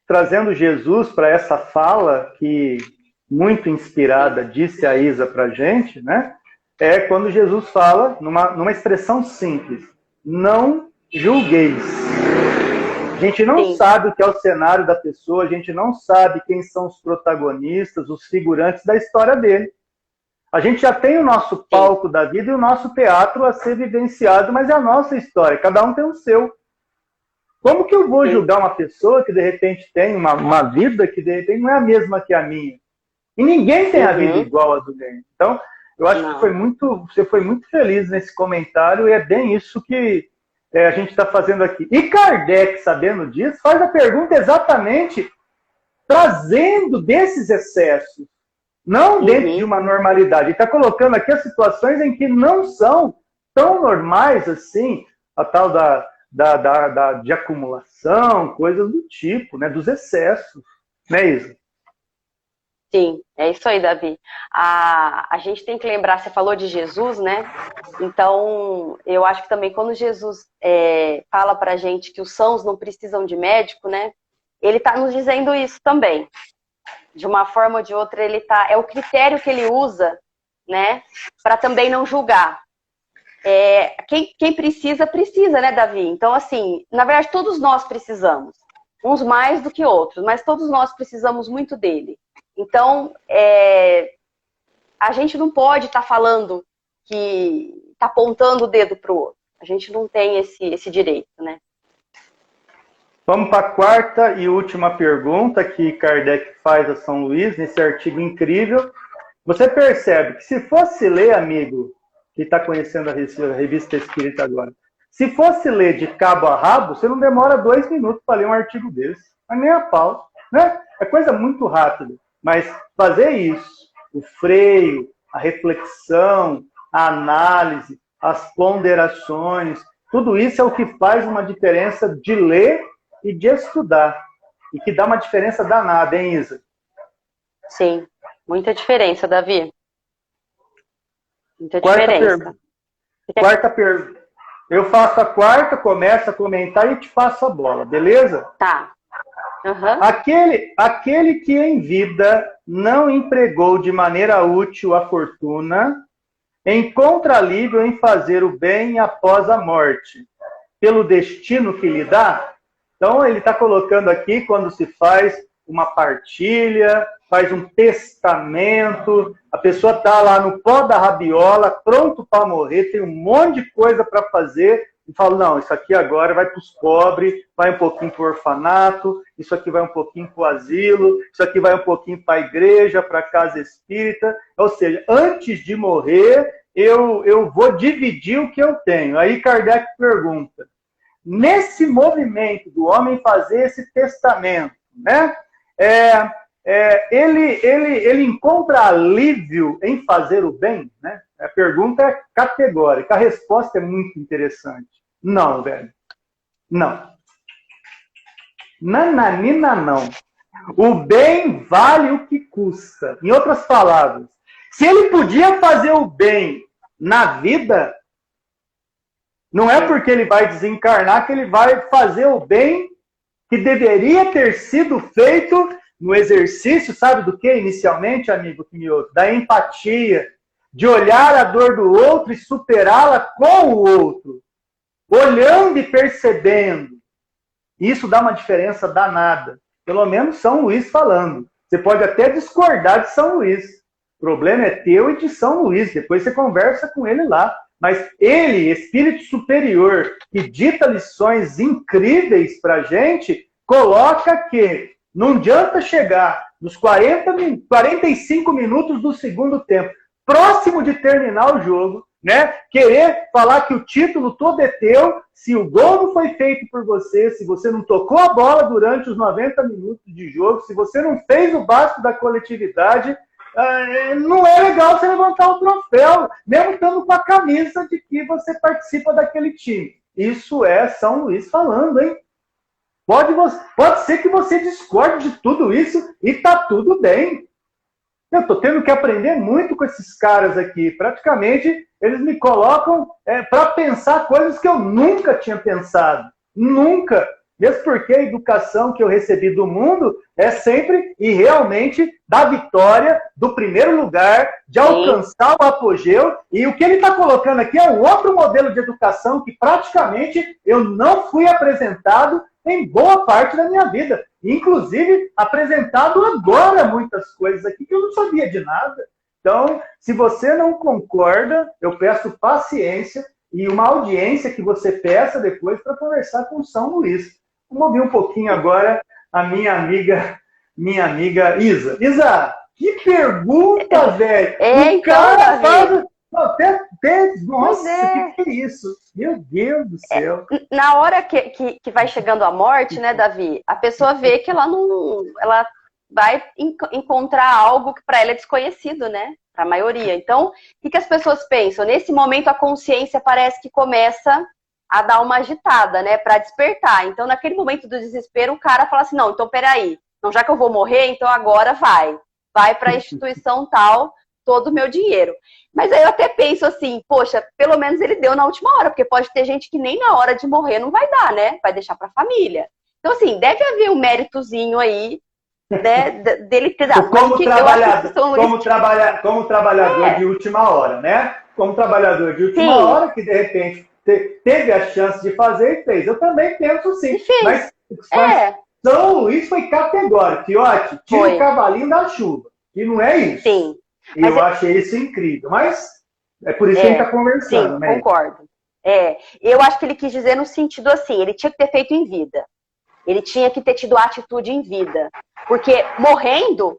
Trazendo Jesus para essa fala que, muito inspirada, disse a Isa para a gente, né? É quando Jesus fala, numa expressão simples, não julgueis. A gente não sabe o que é o cenário da pessoa, a gente não sabe quem são os protagonistas, os figurantes da história dele. A gente já tem o nosso palco da vida e o nosso teatro a ser vivenciado, mas é a nossa história, cada um tem o seu. Como que eu vou julgar uma pessoa que de repente tem uma vida que de repente não é a mesma que a minha? E ninguém tem a vida igual a do dele. Então, eu acho que você foi muito feliz nesse comentário e é bem isso que a gente está fazendo aqui. E Kardec, sabendo disso, faz a pergunta exatamente trazendo desses excessos, não dentro de uma normalidade. Ele está colocando aqui as situações em que não são tão normais assim, a tal de acumulação, coisas do tipo, né, dos excessos. Não é isso? Sim, é isso aí, Davi. A gente tem que lembrar, você falou de Jesus, né? Então, eu acho que também quando Jesus fala pra gente que os sãos não precisam de médico, né? Ele está nos dizendo isso também. De uma forma ou de outra, é o critério que ele usa, né? Para também não julgar. Quem precisa, né, Davi? Então, assim, na verdade, todos nós precisamos. uns mais do que outros, mas todos nós precisamos muito dele. Então, a gente não pode estar falando que está apontando o dedo para o outro. A gente não tem esse direito, né? Vamos para a quarta e última pergunta que Kardec faz a São Luís, nesse artigo incrível. Você percebe que se fosse ler, amigo, que está conhecendo a Revista Espírita agora, se fosse ler de cabo a rabo, você não demora 2 minutos para ler um artigo desse. Mas nem a pau, né? É coisa muito rápida. Mas fazer isso, o freio, a reflexão, a análise, as ponderações, tudo isso é o que faz uma diferença de ler e de estudar. E que dá uma diferença danada, hein, Isa? Sim, muita diferença, Davi. Muita diferença. Quarta pergunta. Eu faço a quarta, começo a comentar e te passo a bola, beleza? Tá. Uhum. Aquele que em vida não empregou de maneira útil a fortuna, encontra alívio em fazer o bem após a morte, pelo destino que lhe dá. Então, ele está colocando aqui, quando se faz uma partilha, faz um testamento, a pessoa está lá no pó da rabiola, pronto para morrer, tem um monte de coisa para fazer, e fala, não, isso aqui agora vai para os pobres, vai um pouquinho para o orfanato, isso aqui vai um pouquinho para o asilo, isso aqui vai um pouquinho para a igreja, para a casa espírita. Ou seja, antes de morrer, eu vou dividir o que eu tenho. Aí Kardec pergunta, nesse movimento do homem fazer esse testamento, né? Ele encontra alívio em fazer o bem, né? A pergunta é categórica, a resposta é muito interessante. Não, velho. Não. Nananina, não. O bem vale o que custa. Em outras palavras, se ele podia fazer o bem na vida, não é porque ele vai desencarnar que ele vai fazer o bem que deveria ter sido feito no exercício, sabe do que inicialmente, amigo que me ouve? Da empatia, de olhar a dor do outro e superá-la com o outro, olhando e percebendo. Isso dá uma diferença danada. Pelo menos São Luís falando. Você pode até discordar de São Luís. O problema é teu e de São Luís. Depois você conversa com ele lá. Mas ele, espírito superior, que dita lições incríveis para a gente, coloca que não adianta chegar nos 45 minutos do segundo tempo, próximo de terminar o jogo, né? Querer falar que o título todo é teu, se o gol não foi feito por você, se você não tocou a bola durante os 90 minutos de jogo, se você não fez o básico da coletividade, não é legal você levantar o troféu, mesmo estando com a camisa de que você participa daquele time. Isso é São Luís falando, hein? Pode ser que você discorde de tudo isso e tá tudo bem. Eu tô tendo que aprender muito com esses caras aqui. Praticamente, eles me colocam para pensar coisas que eu nunca tinha pensado. Nunca. Mesmo porque a educação que eu recebi do mundo é sempre e realmente da vitória, do primeiro lugar, de alcançar o apogeu. E o que ele está colocando aqui é um outro modelo de educação que praticamente eu não fui apresentado em boa parte da minha vida. Inclusive, apresentado agora muitas coisas aqui que eu não sabia de nada. Então, se você não concorda, eu peço paciência e uma audiência que você peça depois para conversar com o São Luís. Vamos ouvir um pouquinho agora a minha amiga Isa. Isa, que pergunta, velho! O cara faz... Nossa, que é isso? Meu Deus do céu! Na hora que vai chegando a morte, né, Davi? A pessoa vê que ela vai encontrar algo que para ela é desconhecido, né? Para a maioria. Então, o que as pessoas pensam? Nesse momento, a consciência parece que começa a dar uma agitada, né? Para despertar. Então, naquele momento do desespero, o cara fala assim, não, então peraí. Então, já que eu vou morrer, então agora vai. Vai para a instituição tal, todo o meu dinheiro. Mas aí eu até penso assim, poxa, pelo menos ele deu na última hora, porque pode ter gente que nem na hora de morrer não vai dar, né? Vai deixar para a família. Então, assim, deve haver um méritozinho aí, né, dele ter dado. Como trabalhador de última hora, né? Como trabalhador de última hora, que de repente teve a chance de fazer e fez. Eu também penso sim. Mas São Luís foi categórico. Fiote, tira Foi. o cavalinho da chuva. E não é isso. Sim. E eu achei isso incrível. Mas é por isso que a gente está conversando, sim, né? Concordo. Eu acho que ele quis dizer no sentido assim, ele tinha que ter feito em vida. Ele tinha que ter tido a atitude em vida. Porque morrendo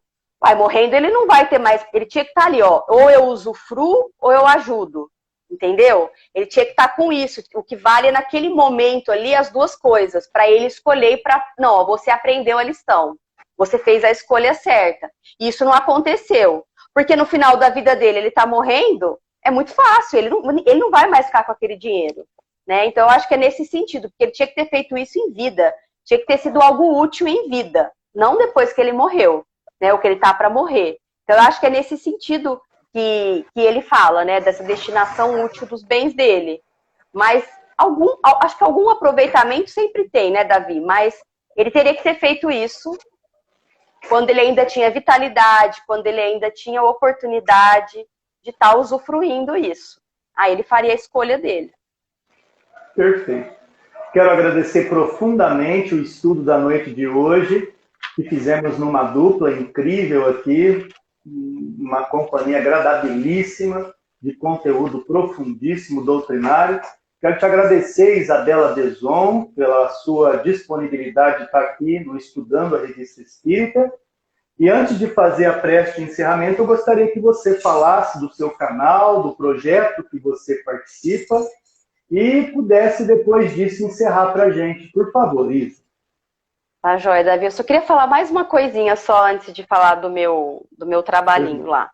ele não vai ter mais. Ele tinha que estar ali, ó. Ou eu usufruo, ou eu ajudo. Entendeu? Ele tinha que estar com isso. O que vale é naquele momento ali as duas coisas. Para ele escolher e para. Não, ó, você aprendeu a lição. Você fez a escolha certa. E isso não aconteceu. Porque no final da vida dele, ele está morrendo, é muito fácil. Ele não vai mais ficar com aquele dinheiro. Né? Então eu acho que é nesse sentido. Porque ele tinha que ter feito isso em vida. Tinha que ter sido algo útil em vida. Não depois que ele morreu. Né, o que ele está para morrer. Então, eu acho que é nesse sentido que ele fala, né, dessa destinação útil dos bens dele. Mas acho que algum aproveitamento sempre tem, né, Davi? Mas ele teria que ter feito isso quando ele ainda tinha vitalidade, quando ele ainda tinha oportunidade de estar usufruindo isso. Aí ele faria a escolha dele. Perfeito. Quero agradecer profundamente o estudo da noite de hoje, que fizemos numa dupla incrível aqui, uma companhia agradabilíssima, de conteúdo profundíssimo, doutrinário. Quero te agradecer, Isabela Deson, pela sua disponibilidade de estar aqui no Estudando a Revista Espírita. E antes de fazer a prece de encerramento, eu gostaria que você falasse do seu canal, do projeto que você participa, e pudesse, depois disso, encerrar para a gente. Por favor, Isa. Tá, joia, Davi. Eu só queria falar mais uma coisinha só antes de falar do meu trabalhinho lá.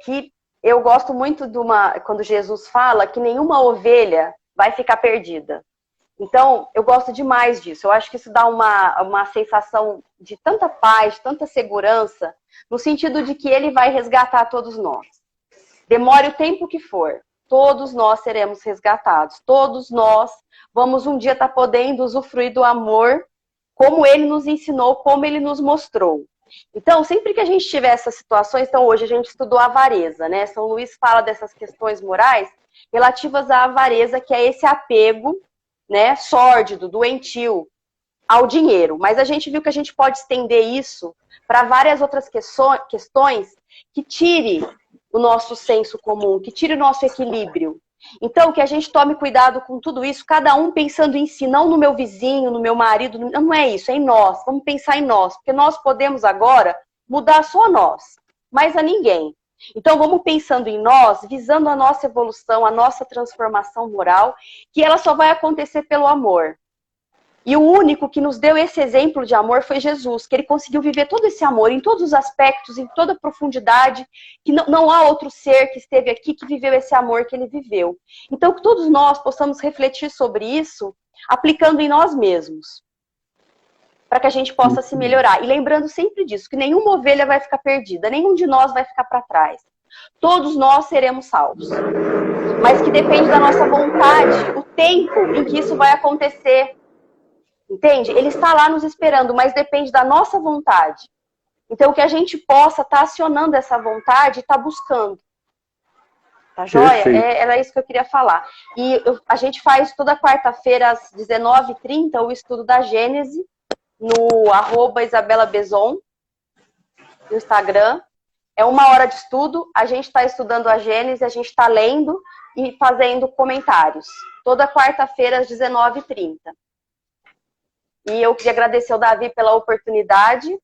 Que eu gosto muito quando Jesus fala que nenhuma ovelha vai ficar perdida. Então, eu gosto demais disso. Eu acho que isso dá uma sensação de tanta paz, de tanta segurança, no sentido de que ele vai resgatar todos nós. Demore o tempo que for, todos nós seremos resgatados. Todos nós vamos um dia estar podendo usufruir do amor como ele nos ensinou, como ele nos mostrou. Então, sempre que a gente tiver essas situações, então hoje a gente estudou a avareza, né? São Luís fala dessas questões morais relativas à avareza, que é esse apego, né, sórdido, doentio ao dinheiro. Mas a gente viu que a gente pode estender isso para várias outras questões que tire o nosso senso comum, que tire o nosso equilíbrio. Então, que a gente tome cuidado com tudo isso, cada um pensando em si, não no meu vizinho, no meu marido, não é isso, é em nós, vamos pensar em nós, porque nós podemos agora mudar só a nós, mas a ninguém. Então, vamos pensando em nós, visando a nossa evolução, a nossa transformação moral, que ela só vai acontecer pelo amor. E o único que nos deu esse exemplo de amor foi Jesus, que ele conseguiu viver todo esse amor em todos os aspectos, em toda a profundidade, que não há outro ser que esteve aqui que viveu esse amor que ele viveu. Então, que todos nós possamos refletir sobre isso, aplicando em nós mesmos, para que a gente possa se melhorar. E lembrando sempre disso, que nenhuma ovelha vai ficar perdida, nenhum de nós vai ficar para trás. Todos nós seremos salvos. Mas que depende da nossa vontade, o tempo em que isso vai acontecer. Entende? Ele está lá nos esperando, mas depende da nossa vontade. Então, que a gente possa estar acionando essa vontade e estar buscando. Tá joia? Era isso que eu queria falar. E a gente faz toda quarta-feira, às 19h30, o estudo da Gênese, no @IsabelaBezon, no Instagram. É 1 hora de estudo, a gente está estudando a Gênese, a gente está lendo e fazendo comentários. Toda quarta-feira, às 19h30. E eu queria agradecer ao Davi pela oportunidade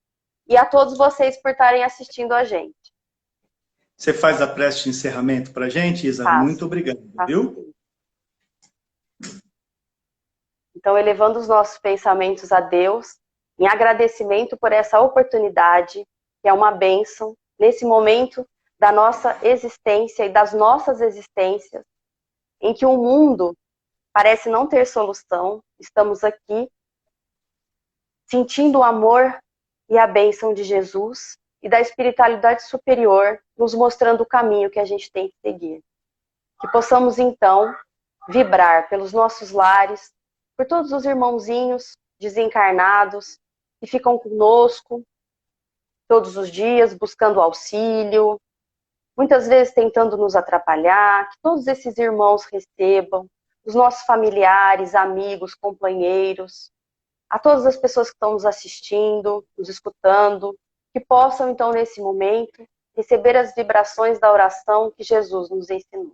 e a todos vocês por estarem assistindo a gente. Você faz a prece de encerramento para a gente, Isa? Faço. Muito obrigado, viu? Então, elevando os nossos pensamentos a Deus, em agradecimento por essa oportunidade, que é uma bênção, nesse momento da nossa existência e das nossas existências, em que o mundo parece não ter solução, estamos aqui sentindo o amor e a bênção de Jesus e da espiritualidade superior, nos mostrando o caminho que a gente tem que seguir. Que possamos, então, vibrar pelos nossos lares, por todos os irmãozinhos desencarnados que ficam conosco todos os dias, buscando auxílio, muitas vezes tentando nos atrapalhar, que todos esses irmãos recebam, os nossos familiares, amigos, companheiros, a todas as pessoas que estão nos assistindo, nos escutando, que possam, então, nesse momento, receber as vibrações da oração que Jesus nos ensinou.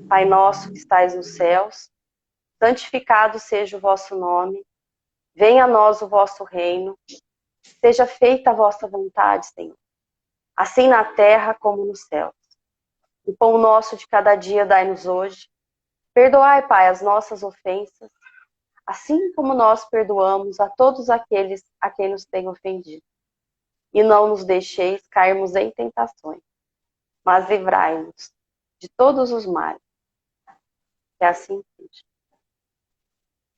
Pai nosso que estais nos céus, santificado seja o vosso nome, venha a nós o vosso reino, seja feita a vossa vontade, Senhor, assim na terra como nos céus. O pão nosso de cada dia dai-nos hoje. Perdoai, Pai, as nossas ofensas, assim como nós perdoamos a todos aqueles a quem nos têm ofendido. E não nos deixeis cairmos em tentações, mas livrai-nos de todos os males. Que assim seja.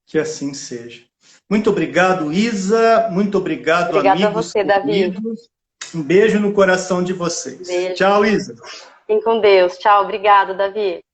Que assim seja. Muito obrigado, Isa. Muito obrigado, Obrigada amigos a você, Davi. queridos. Um beijo no coração de vocês. Beijo. Tchau, Isa. Fiquem com Deus. Tchau. Obrigada, Davi.